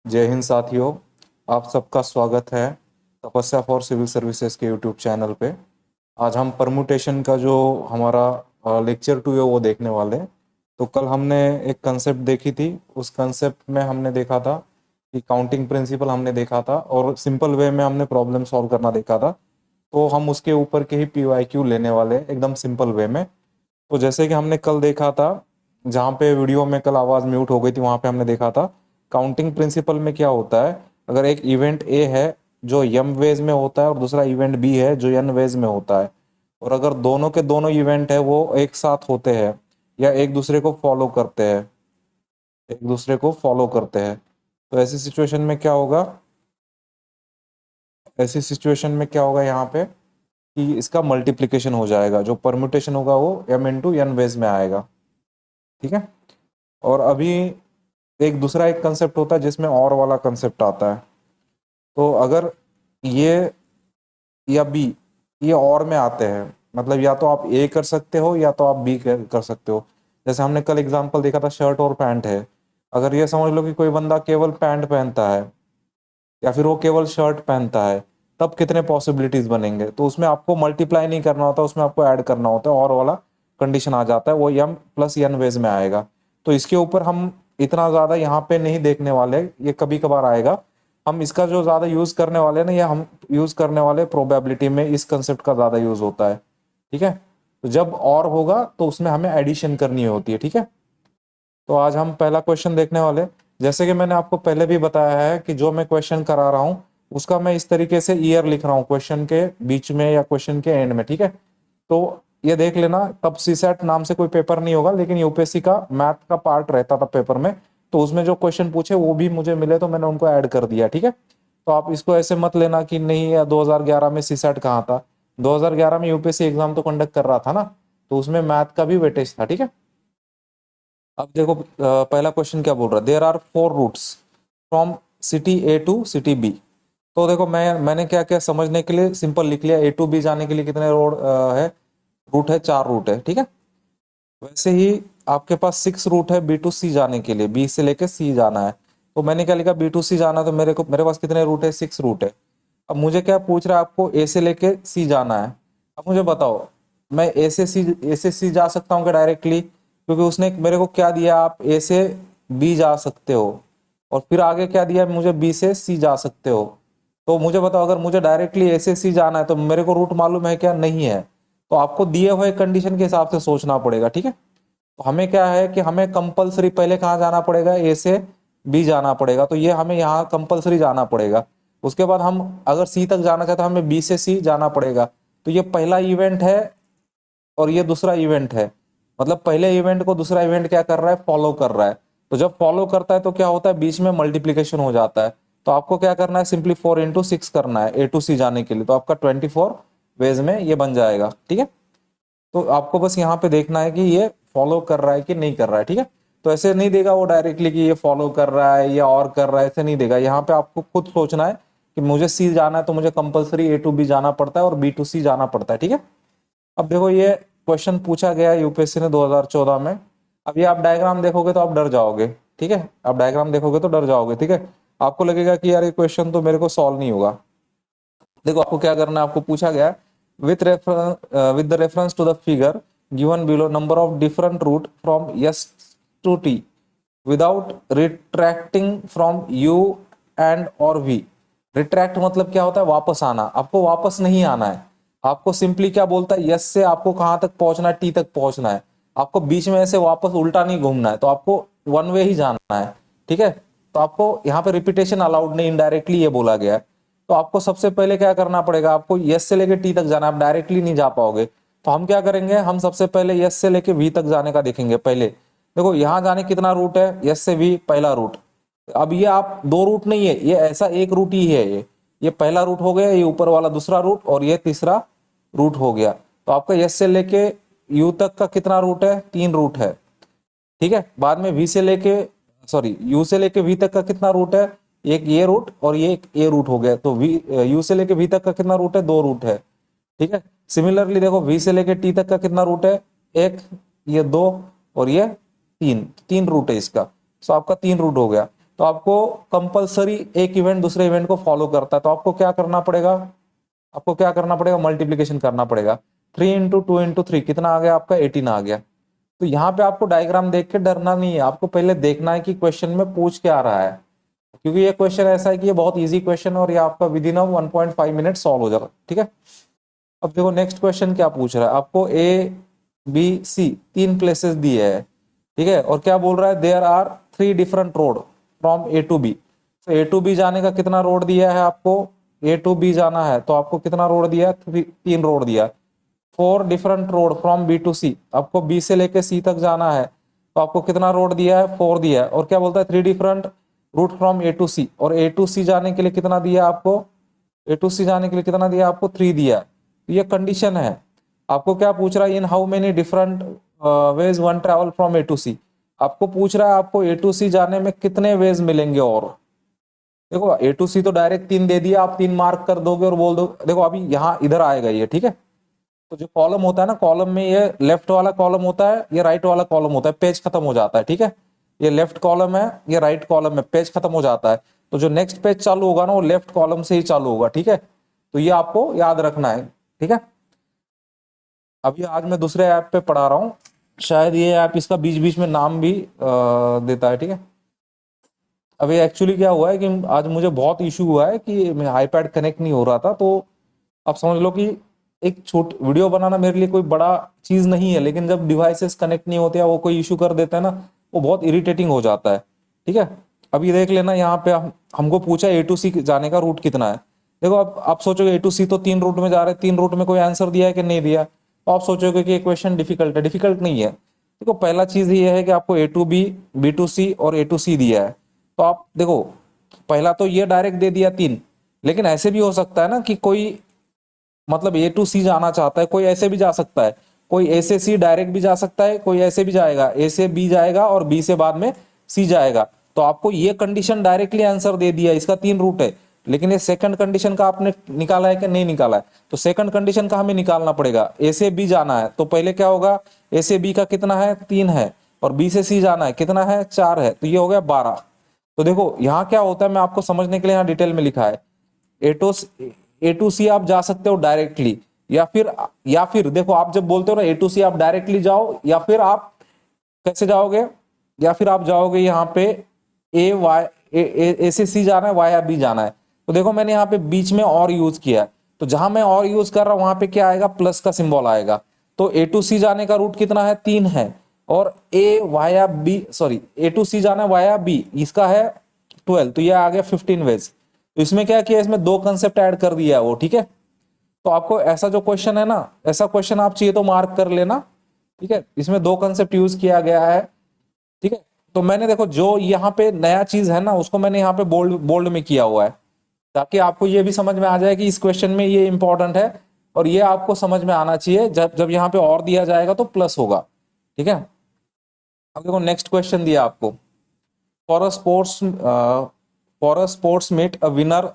जय हिंद साथियों। आप सबका स्वागत है तपस्या फॉर सिविल सर्विसेज के यूट्यूब चैनल पे। आज हम परमुटेशन का जो हमारा लेक्चर 2 है वो देखने वाले हैं। तो कल हमने एक कंसेप्ट देखी थी। उस कंसेप्ट में हमने देखा था कि काउंटिंग प्रिंसिपल हमने देखा था और सिंपल वे में हमने प्रॉब्लम सॉल्व करना देखा था। तो हम उसके ऊपर के ही PYQ लेने वाले हैं एकदम सिंपल वे में। तो जैसे कि हमने कल देखा था, जहाँ पे वीडियो में कल आवाज़ म्यूट हो गई थी, वहाँ पे हमने देखा था काउंटिंग प्रिंसिपल में क्या होता है। अगर एक इवेंट ए है जो यम वेज में होता है और दूसरा इवेंट बी है जो एन वेज में होता है, और अगर दोनों के दोनों इवेंट है वो एक साथ होते हैं या एक दूसरे को फॉलो करते हैं, तो ऐसी सिचुएशन में क्या होगा यहाँ पे कि इसका मल्टीप्लिकेशन हो जाएगा। जो परम्यूटेशन होगा वो m इंटू एन वेज में आएगा। ठीक है। और अभी एक कंसेप्ट होता है जिसमें और वाला कंसेप्ट आता है। तो अगर ये या बी ये और में आते हैं, मतलब या तो आप ए कर सकते हो या तो आप बी कर सकते हो। जैसे हमने कल एग्जांपल देखा था, शर्ट और पैंट है। अगर ये समझ लो कि कोई बंदा केवल पैंट पहनता है या फिर वो केवल शर्ट पहनता है, तब कितने पॉसिबिलिटीज बनेंगे। तो उसमें आपको मल्टीप्लाई नहीं करना होता, उसमें आपको ऐड करना होता है, और वाला कंडीशन आ जाता है, वो यम प्लस एन वेज में आएगा। तो इसके ऊपर हम इतना ज़्यादा यहाँ पे नहीं देखने वाले, ये कभी कभार आएगा। हम इसका जो ज़्यादा यूज़ करने वाले हैं ना, ये हम यूज़ करने वाले प्रोबेबिलिटी में इस कंसेप्ट का ज़्यादा यूज़ होता है। ठीक है। तो जब और होगा तो उसमें हमें एडिशन करनी होती है। ठीक है। तो आज हम पहला क्वेश्चन देखने वाले। जैसे कि मैंने आपको पहले भी बताया है कि जो मैं क्वेश्चन करा रहा हूँ उसका मैं इस तरीके से ईयर लिख रहा हूँ क्वेश्चन के बीच में या क्वेश्चन के एंड में। ठीक है। तो ये देख लेना, तब सीसेट नाम से कोई पेपर नहीं होगा, लेकिन यूपीएससी का मैथ का पार्ट रहता था पेपर में। तो उसमें जो क्वेश्चन पूछे वो भी मुझे मिले तो मैंने उनको ऐड कर दिया। ठीक है। तो आप इसको ऐसे मत लेना कि नहीं, या 2011 में सीसेट कहाँ था। 2011 में यूपीएससी एग्जाम तो कंडक्ट कर रहा था ना, तो उसमें मैथ का भी वेटेज था। ठीक है। अब देखो, पहला क्वेश्चन क्या बोल रहा है, there are 4 routes from city A to city B. तो देखो, मैंने क्या क्या समझने के लिए सिंपल लिख लिया। ए टू बी जाने के लिए कितने है, रूट है, 4 रूट है। ठीक है। वैसे ही आपके पास 6 रूट है बी टू सी जाने के लिए, बी से लेके सी जाना है। तो मैंने क्या लिखा, बी टू सी जाना है, तो मेरे पास कितने रूट है, 6 रूट है। अब मुझे क्या पूछ रहा है, आपको ए से लेके सी जाना है। अब मुझे बताओ, मैं ए से सी जा सकता हूँ क्या डायरेक्टली, क्योंकि उसने मेरे को क्या दिया, आप ए से बी जा सकते हो, और फिर आगे क्या दिया, मुझे बी से सी जा सकते हो। तो मुझे बताओ, अगर मुझे डायरेक्टली ए से सी जाना है तो मेरे को रूट मालूम है क्या, नहीं है। तो आपको दिए हुए कंडीशन के हिसाब से सोचना पड़ेगा। ठीक है। तो हमें क्या है कि हमें कंपलसरी पहले कहाँ जाना पड़ेगा, ए से बी जाना पड़ेगा, तो ये हमें यहाँ कंपलसरी जाना पड़ेगा। उसके बाद हम अगर सी तक जाना चाहते हैं, हमें बी से सी जाना पड़ेगा। तो ये पहला इवेंट है और ये दूसरा इवेंट है, मतलब पहले इवेंट को दूसरा इवेंट क्या कर रहा है, फॉलो कर रहा है। तो जब फॉलो करता है तो क्या होता है, बीच में मल्टीप्लीकेशन हो जाता है। तो आपको क्या करना है, सिंपली 4 इंटू 6 करना है ए टू सी जाने के लिए, तो आपका 24 वेज में ये बन जाएगा। ठीक है। तो आपको बस यहाँ पे देखना है कि ये फॉलो कर रहा है कि नहीं कर रहा है। ठीक है। तो ऐसे नहीं देगा वो डायरेक्टली कि ये फॉलो कर रहा है या और कर रहा है, ऐसे नहीं देगा। यहाँ पे आपको खुद सोचना है कि मुझे सी जाना है तो मुझे कंपलसरी ए टू बी जाना पड़ता है और बी टू सी जाना पड़ता है। ठीक है। अब देखो, ये क्वेश्चन पूछा गया यूपीएससी ने 2014 में। अब ये आप डायग्राम देखोगे तो आप डर जाओगे। ठीक है। आप डायग्राम देखोगे तो डर जाओगे। ठीक है। आपको लगेगा कि यार ये क्वेश्चन तो मेरे को सॉल्व नहीं होगा। देखो, आपको क्या करना है, आपको पूछा गया है with the reference to the figure given below number of different route from S to T without retracting from U and और वी। रिट्रैक्ट मतलब क्या होता है, वापस आना। आपको वापस नहीं आना है, आपको सिंपली क्या बोलता है, यस से आपको कहां तक पहुंचना है, टी तक पहुंचना है। आपको बीच में ऐसे वापस उल्टा नहीं घूमना है, तो आपको वन वे ही जाना है। ठीक है। तो आपको यहाँ पे रिपीटेशन अलाउड नहीं, इनडायरेक्टली ये बोला गया है। तो आपको सबसे पहले क्या करना पड़ेगा, आपको यस से लेके टी तक जाना, आप डायरेक्टली नहीं जा पाओगे। तो हम क्या करेंगे, हम सबसे पहले यस से लेके वी तक जाने का देखेंगे पहले। देखो, यहां जाने कितना रूट है, यस से वी पहला रूट। अब ये आप 2 रूट नहीं है, ये ऐसा एक रूट ही है। ये पहला रूट हो गया, ये ऊपर वाला दूसरा रूट, और ये तीसरा रूट हो गया। तो आपका यस से लेके यू तक का कितना रूट है, 3 रूट है। ठीक है। बाद में वी से लेके सॉरी यू से लेके वी तक का कितना रूट है, एक ये रूट और ये एक ए रूट हो गया। तो वी यू से लेके वी तक का कितना रूट है, 2 रूट है। ठीक है। सिमिलरली देखो, वी से लेके टी तक का कितना रूट है, एक, ये 2 और ये 3, 3 रूट है इसका। सो आपका 3 रूट हो गया। तो आपको कंपलसरी एक इवेंट दूसरे इवेंट को फॉलो करता है, तो आपको क्या करना पड़ेगा, आपको क्या करना पड़ेगा, मल्टीप्लीकेशन करना पड़ेगा। 3 इंटू 2 इंटू 3 कितना आ गया आपका, 18 आ गया। तो यहाँ पे आपको डायग्राम देख के डरना नहीं है, आपको पहले देखना है कि क्वेश्चन में पूछ क्या रहा है, क्योंकि ये क्वेश्चन ऐसा है कि ये बहुत इजी क्वेश्चन है और ये आपका विद इन 1.5 मिनट सॉल्व हो जाएगा, ठीक है। अब देखो नेक्स्ट क्वेश्चन क्या पूछ रहा है, आपको ए बी सी 3 प्लेसेस दिए है, ठीक है, और क्या बोल रहा है, there are 3 different road from A to B. तो ए टू बी जाने का कितना रोड दिया है आपको, ए टू बी जाना है तो आपको कितना रोड दिया है, 3 रोड दिया। 4 different road from B to C, आपको बी से लेके सी तक जाना है तो आपको कितना रोड दिया है, 4 दिया है। और क्या बोलता है, 3 different route from A to C, और ए टू सी जाने के लिए कितना दिया आपको, ए टू सी जाने के लिए कितना दिया आपको, 3 दिया। तो ये कंडीशन है। आपको क्या पूछ रहा है, in how many different ways one travel from A to C, आपको पूछ रहा है आपको ए टू सी जाने में कितने वेज मिलेंगे। और देखो ए टू सी तो डायरेक्ट 3 दे दिया, आप 3 मार्क कर दोगे और बोल दो, देखो अभी यहाँ इधर आएगा ये, ठीक है। तो जो कॉलम होता है ना, कॉलम में ये लेफ्ट वाला कॉलम होता है, ये राइट वाला कॉलम होता है, पेज खत्म हो जाता है, ठीक है। ये लेफ्ट कॉलम है, ये राइट कॉलम है, पेज खत्म हो जाता है। तो जो नेक्स्ट पेज चालू होगा ना वो लेफ्ट कॉलम से ही चालू होगा, ठीक है। तो ये आपको याद रखना है, ठीक है। अभी आज मैं दूसरे ऐप पे पढ़ा रहा हूँ, शायद ये ऐप इसका बीच बीच में नाम भी देता है, ठीक है। अभी एक्चुअली क्या हुआ है कि आज मुझे बहुत इशू हुआ है कि मैं आईपैड कनेक्ट नहीं हो रहा था, तो आप समझ लो कि एक छोट वीडियो बनाना मेरे लिए कोई बड़ा चीज नहीं है, लेकिन जब डिवाइसेस कनेक्ट नहीं होते हैं, वो कोई इशू कर देता है ना, वो बहुत इरिटेटिंग हो जाता है, ठीक है। अभी देख लेना यहाँ पे हमको पूछा ए टू सी जाने का रूट कितना है। देखो आप सोचोगे ए टू सी तो 3 रूट में जा रहे हैं, 3 रूट में कोई आंसर दिया है कि नहीं दिया, तो आप सोचोगे कि ये क्वेश्चन डिफिकल्ट है, डिफिकल्ट नहीं है। देखो पहला चीज ये है कि आपको ए to B, B to C और ए टू सी दिया है। तो आप देखो पहला तो ये डायरेक्ट दे दिया 3, लेकिन ऐसे भी हो सकता है ना कि कोई मतलब ए टू सी जाना चाहता है, कोई ऐसे भी जा सकता है, कोई ए से सी डायरेक्ट भी जा सकता है, कोई ऐसे भी जाएगा, ए से बी जाएगा और बी से बाद में सी जाएगा। तो आपको ये कंडीशन डायरेक्टली आंसर दे दिया, इसका 3 रूट है, लेकिन ये सेकंड कंडीशन का आपने निकाला है कि नहीं निकाला है। तो सेकंड कंडीशन का हमें निकालना पड़ेगा, ए से बी जाना है तो पहले क्या होगा, ए से बी का कितना है, 3 है, और बी से सी जाना है कितना है, 4 है, तो ये हो गया 12। तो देखो यहाँ क्या होता है, मैं आपको समझने के लिए यहाँ डिटेल में लिखा है, ए टू सी आप जा सकते हो डायरेक्टली, या फिर देखो आप जब बोलते हो ना ए टू सी आप डायरेक्टली जाओ, या फिर आप कैसे जाओगे, या फिर आप जाओगे यहाँ पे ए वाई ए से सी जाना है, वाई या बी जाना है। तो देखो मैंने यहाँ पे बीच में और यूज किया है, तो जहां मैं और यूज कर रहा हूं वहां पे क्या आएगा, प्लस का सिंबल आएगा। तो ए टू सी जाने का रूट कितना है, 3 है, और A via B, sorry A to C जाना है वाया बी, इसका है 12, तो ये आ गया 15 वेज। तो इसमें क्या किया, इसमें 2 कंसेप्ट ऐड कर दिया है वो, ठीक है। तो आपको ऐसा जो क्वेश्चन है ना, ऐसा क्वेश्चन आप चाहिए तो मार्क कर लेना, ठीक है। इसमें 2 कंसेप्ट यूज किया गया है, ठीक है। तो मैंने देखो जो यहाँ पे नया चीज है ना उसको मैंने यहाँ पे बोल्ड बोल्ड में किया हुआ है, ताकि आपको ये भी समझ में आ जाए कि इस क्वेश्चन में ये इंपॉर्टेंट है, और ये आपको समझ में आना चाहिए, जब जब यहाँ पे और दिया जाएगा तो प्लस होगा, ठीक है। अब देखो नेक्स्ट क्वेश्चन दिया आपको, for a sports meet a winner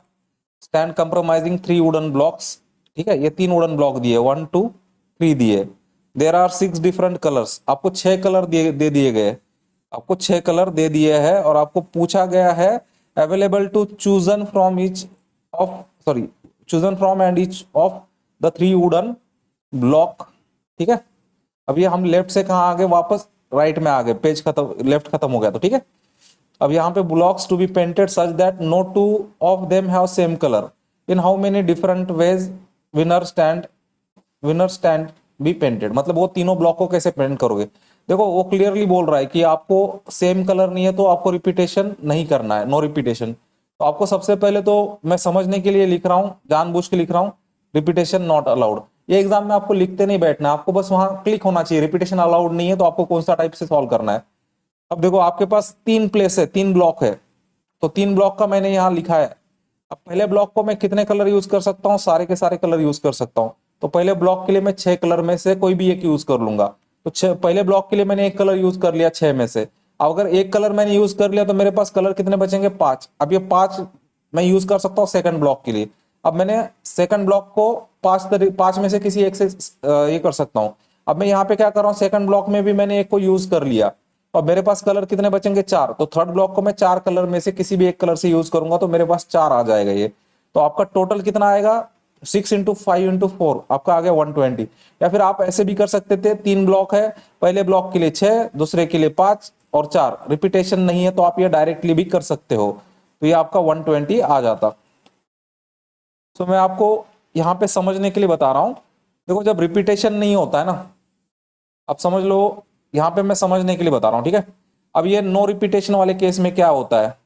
stand compromising 3 wooden blocks, ठीक है। ये 3 वुडन ब्लॉक दिए, 1 2 3 दिए। देर आर 6 डिफरेंट कलर्स, आपको 6 कलर दे दिए गए, आपको 6 कलर दे दिए हैं, और आपको पूछा गया है available to chosen from each of, sorry chosen from and each of the 3 wooden block, ठीक है। अब ये हम लेफ्ट से कहाँ आ गए, वापस राइट में आ गए, पेज खत्म, लेफ्ट खत्म हो गया, तो ठीक है। अब यहाँ पे blocks to be painted such that no two of them have same colour, in how many different ways winner stand be painted, मतलब वो तीनों ब्लॉक को कैसे पेंट करोगे। देखो वो क्लियरली बोल रहा है कि आपको सेम कलर नहीं है तो आपको रिपीटेशन नहीं करना है, नो रिपीटेशन। तो आपको सबसे पहले तो मैं समझने के लिए लिख रहा हूँ, जानबूझ के लिख रहा हूँ, रिपीटेशन नॉट अलाउड। ये एग्जाम में आपको लिखते नहीं बैठना, आपको बस वहां क्लिक होना चाहिए, रिपीटेशन अलाउड नहीं है तो आपको कौन सा टाइप से सॉल्व करना है। अब देखो आपके पास 3 प्लेस है, 3 ब्लॉक है, तो 3 ब्लॉक का मैंने यहाँ लिखा है। अब पहले ब्लॉक को मैं कितने कलर यूज कर सकता हूँ, सारे के सारे कलर यूज कर सकता हूँ। तो पहले ब्लॉक के लिए मैं 6 कलर में से कोई भी एक यूज कर लूंगा। तो पहले ब्लॉक के लिए मैंने एक कलर यूज कर लिया 6 में से। अब अगर एक कलर मैंने यूज कर लिया तो मेरे पास कलर कितने बचेंगे, 5। अब ये 5 मैं यूज कर सकता हूँ सेकंड ब्लॉक के लिए। अब मैंने सेकंड ब्लॉक को 5 में से किसी एक से ये कर सकता हूँ। अब मैं यहाँ पे क्या कर रहा हूँ, सेकंड ब्लॉक में भी मैंने एक को यूज कर लिया, और मेरे पास कलर कितने बचेंगे 4, तो थर्ड ब्लॉक को मैं 4 कलर में से किसी भी एक कलर से यूज करूंगा तो मेरे पास 4 आ जाएगा ये। तो आपका टोटल कितना आएगा 6 इंटू 5 इंटू 4 आपका आ गया 120। या फिर आप ऐसे भी कर सकते थे, 3 ब्लॉक है, पहले ब्लॉक के लिए 6, दूसरे के लिए 5 और 4, रिपीटेशन नहीं है तो आप ये डायरेक्टली भी कर सकते हो, तो ये आपका 120 आ जाता। तो मैं आपको यहाँ पे समझने के लिए बता रहा हूँ, देखो जब रिपीटेशन नहीं होता है ना, अब समझ लो, यहाँ पे मैं समझने के लिए बता रहा हूँ, ठीक है। अब ये नो रिपीटेशन वाले केस में क्या होता है,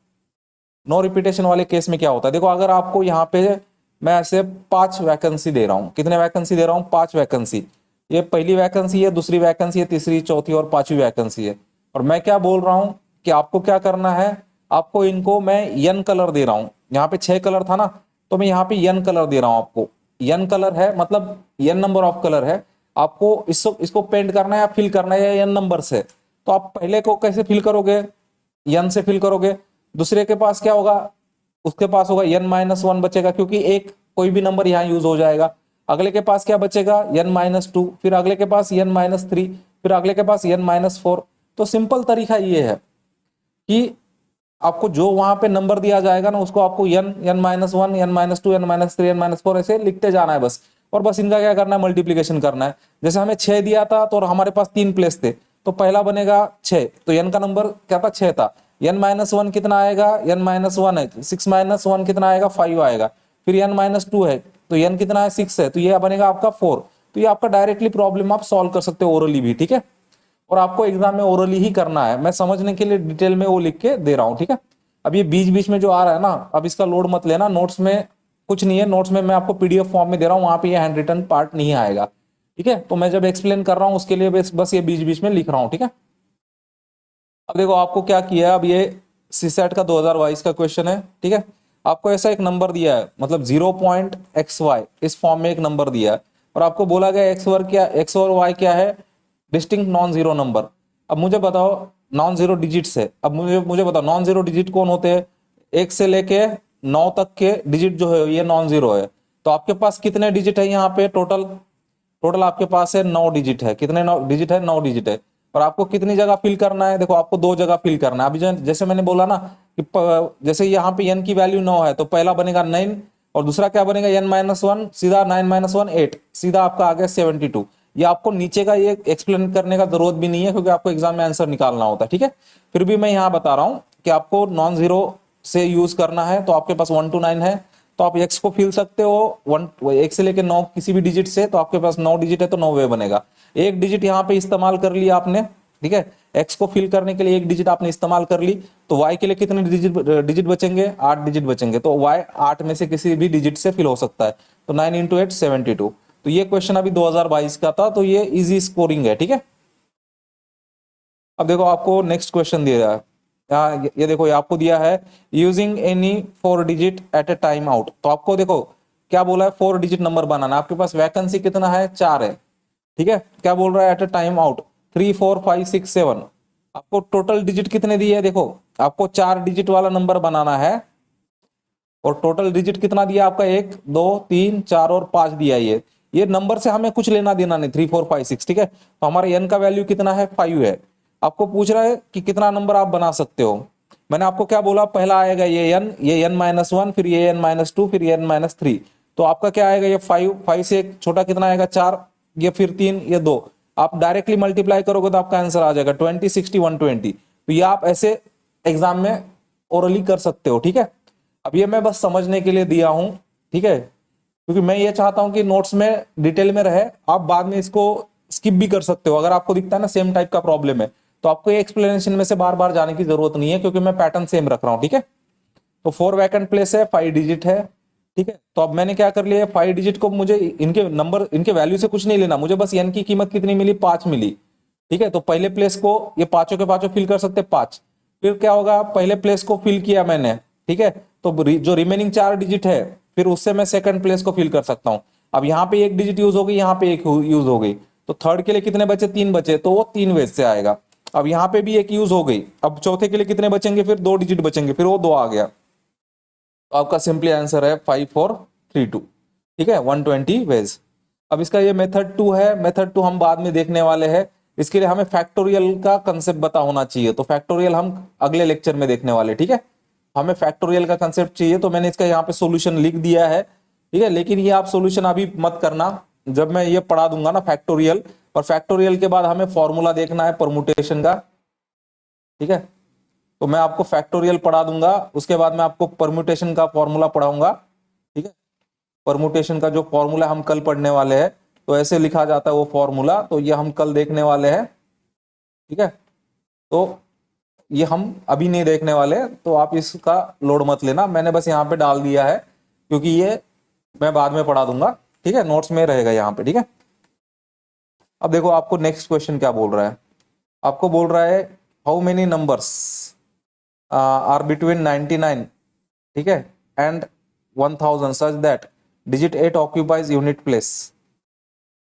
नो रिपीटेशन वाले केस में क्या होता है, देखो अगर आपको यहाँ पे मैं ऐसे 5 वैकेंसी दे रहा हूँ, कितने वैकेंसी दे रहा हूँ 5 वैकेंसी, ये पहली वैकेंसी है, दूसरी वैकेंसी है, तीसरी, चौथी और 5वीं वैकेंसी है। और मैं क्या बोल रहा हूँ कि आपको क्या करना है, आपको इनको मैं यन कलर दे रहा हूँ, यहाँ पे 6 कलर था ना, तो मैं यहाँ पे यन कलर दे रहा हूँ आपको, यन कलर है मतलब यन नंबर ऑफ कलर है, आपको इसको पेंट करना है या फिल करना है यन नंबर से। तो आप पहले को कैसे फिल करोगे, यन से फिल करोगे, दूसरे के पास क्या होगा, उसके पास होगा n माइनस 1 बचेगा क्योंकि एक कोई भी नंबर यहाँ यूज हो जाएगा, अगले के पास क्या बचेगा n माइनस 2, फिर अगले के पास n माइनस 3, फिर अगले के पास n माइनस 4। तो सिंपल तरीका ये है कि आपको जो वहां पे नंबर दिया जाएगा ना उसको आपको n minus 1, n minus 2, n minus 3, n minus 4 ऐसे लिखते जाना है बस, और बस इनका क्या करना है मल्टीप्लीकेशन करना है। जैसे हमें 6 दिया था तो हमारे पास 3 प्लेस थे, तो पहला बनेगा 6, तो n का नंबर क्या था 6 था, n माइनस 1 कितना आएगा, n माइनस 1 है, 6 माइनस 1 कितना आएगा 5 आएगा, फिर n माइनस 2 है तो n कितना है 6 है, तो ये बनेगा आपका 4। तो ये आपका डायरेक्टली प्रॉब्लम आप सॉल्व कर सकते हो ओरली भी, ठीक है। और आपको एग्जाम में ओरली ही करना है, मैं समझने के लिए डिटेल में वो लिख के दे रहा हूँ, ठीक है। अब ये बीच बीच में जो आ रहा है ना, अब इसका लोड मत लेना, नोट्स में कुछ नहीं है, नोट्स में मैं आपको पीडीएफ फॉर्म में दे रहा हूँ, वहां पे ये हैंड रिटन पार्ट नहीं आएगा, ठीक है। तो मैं जब एक्सप्लेन कर रहा हूँ उसके लिए बस ये बीच बीच में लिख रहा हूँ, ठीक है। अब देखो आपको क्या किया है, अब ये सीसेट का 2022 का क्वेश्चन है, ठीक है। आपको ऐसा एक नंबर दिया है, मतलब 0.xy इस फॉर्म में एक नंबर दिया है, और आपको बोला गया एक्स और वाई क्या है, डिस्टिंक्ट नॉन जीरो नंबर। अब मुझे बताओ नॉन जीरो डिजिट्स है, अब मुझे बताओ नॉन जीरो डिजिट कौन होते हैं, 1 से लेके 9 तक के डिजिट जो है ये नॉन जीरो है। तो आपके पास कितने डिजिट है यहाँ पे, टोटल टोटल आपके पास है 9 डिजिट है, कितने 9 डिजिट है, 9 डिजिट है। और आपको कितनी जगह फिल करना है, देखो आपको 2 जगह फिल करना है। अभी जैसे मैंने बोला ना कि जैसे यहाँ पे n की वैल्यू 9 है तो पहला बनेगा 9 और दूसरा क्या बनेगा n माइनस 1, सीधा 9 माइनस 1 8, सीधा आपका आ गया 72। ये आपको नीचे का ये एक्सप्लेन करने का जरूरत भी नहीं है क्योंकि आपको एग्जाम में आंसर निकालना होता है, ठीक है। फिर भी मैं यहाँ बता रहा हूँ कि आपको नॉन जीरो से यूज करना है, तो आपके पास 1 to 9 है तो आप x को फिल सकते हो 1 से लेके 9 किसी भी डिजिट से, तो आपके पास 9 डिजिट है तो 9 वे बनेगा। एक डिजिट यहाँ पे इस्तेमाल कर लिया आपने, ठीक है, x को फिल करने के लिए एक डिजिट आपने इस्तेमाल कर ली, तो y के लिए कितने डिजिट बचेंगे, 8 डिजिट बचेंगे, तो y 8 में से किसी भी डिजिट से फिल हो सकता है, तो 9 इंटू 8 72। तो ये क्वेश्चन अभी 2022 का था, तो ये इजी स्कोरिंग है, ठीक है। अब देखो आपको नेक्स्ट क्वेश्चन दिया है, ये देखो ये आपको दिया है using any 4 digit at a time out. तो आपको देखो क्या बोला है, 4 डिजिट नंबर बनाना, आपके पास वैकेंसी कितना है 4 है, ठीक है। क्या बोल रहा है एट ए टाइम आउट 3 4 5 6 7, आपको टोटल डिजिट कितने दिए है, देखो आपको 4 डिजिट वाला नंबर बनाना है और टोटल डिजिट कितना दिया आपका 1 2 3 4 और 5 दिया है। ये नंबर से हमें कुछ लेना देना नहीं, 3 4 5 6, ठीक है। तो हमारे n का वैल्यू कितना है 5 है। आपको पूछ रहा है कि कितना नंबर आप बना सकते हो, मैंने आपको क्या बोला, पहला आएगा ये n माइनस 1, फिर ये n माइनस 2, फिर ये n माइनस 3। तो आपका क्या आएगा ये 5 से एक छोटा कितना आएगा 4, ये फिर 3, ये 2, आप डायरेक्टली मल्टीप्लाई करोगे तो आपका आंसर आ जाएगा 20 60 120। तो ये आप ऐसे एग्जाम में ओरली कर सकते हो, ठीक है। अब ये मैं बस समझने के लिए दिया हूं, ठीक है, क्योंकि मैं ये चाहता हूं कि नोट्स में डिटेल में रहे, आप बाद में इसको स्किप भी कर सकते हो, अगर आपको दिखता है ना सेम टाइप का प्रॉब्लम है तो आपको ये एक्सप्लेनेशन में से बार बार जाने की जरूरत नहीं है क्योंकि मैं पैटर्न सेम रख रहा हूं, ठीक है। तो 4 वैकेंट प्लेस है, 5 डिजिट है, ठीक है। तो अब मैंने क्या कर लिया, 5 डिजिट को मुझे इनके नंबर इनके वैल्यू से कुछ नहीं लेना, मुझे बस n की कीमत कितनी मिली 5 मिली, ठीक है। तो पहले प्लेस को ये पांचों के पांचों फिल कर सकते 5, फिर क्या होगा पहले प्लेस को फिल किया मैंने, ठीक है, तो जो रिमेनिंग 4 डिजिट है फिर उससे मैं सेकंड प्लेस को फिल कर सकता हूं। अब यहाँ पे एक डिजिट यूज हो गई, यहाँ पे एक यूज हो गई, तो थर्ड के लिए कितने बचे 3 बचे, तो वो 3 वेज से आएगा। अब यहाँ पे भी एक यूज हो गई, अब चौथे के लिए कितने बचेंगे, फिर 2 डिजिट बचेंगे, फिर वो 2 आ गया। तो आपका सिंपली आंसर है 5432, ठीक है, 120 वेज। अब इसका ये मेथड 2 है, मेथड 2 हम बाद में देखने वाले हैं इसके लिए हमें फैक्टोरियल का कंसेप्ट पता होना चाहिए। तो फैक्टोरियल हम अगले लेक्चर में देखने वाले, ठीक है। हमें फैक्टोरियल का कंसेप्ट चाहिए, तो मैंने इसका यहाँ पे सॉल्यूशन लिख दिया है, ठीक है। लेकिन ये आप सॉल्यूशन अभी मत करना, जब मैं ये पढ़ा दूंगा ना फैक्टोरियल, और फैक्टोरियल के बाद हमें फॉर्मूला देखना है परमुटेशन का, ठीक है। तो मैं आपको फैक्टोरियल पढ़ा दूंगा, उसके बाद मैं आपको परम्यूटेशन का फॉर्मूला पढ़ाऊंगा, ठीक है। परम्यूटेशन का जो फॉर्मूला हम कल पढ़ने वाले हैं, तो ऐसे लिखा जाता है वो फॉर्मूला, तो ये हम कल देखने वाले हैं, ठीक है। तो ये हम अभी नहीं देखने वाले, तो आप इसका लोड मत लेना, मैंने बस यहाँ पे डाल दिया है, क्योंकि ये मैं बाद में पढ़ा दूंगा, ठीक है, नोट्स में रहेगा यहाँ पे, ठीक है। अब देखो आपको नेक्स्ट क्वेश्चन क्या बोल रहा है, आपको बोल रहा है how many numbers are between 99, ठीक है, and 1000 such that digit 8 occupies unit place,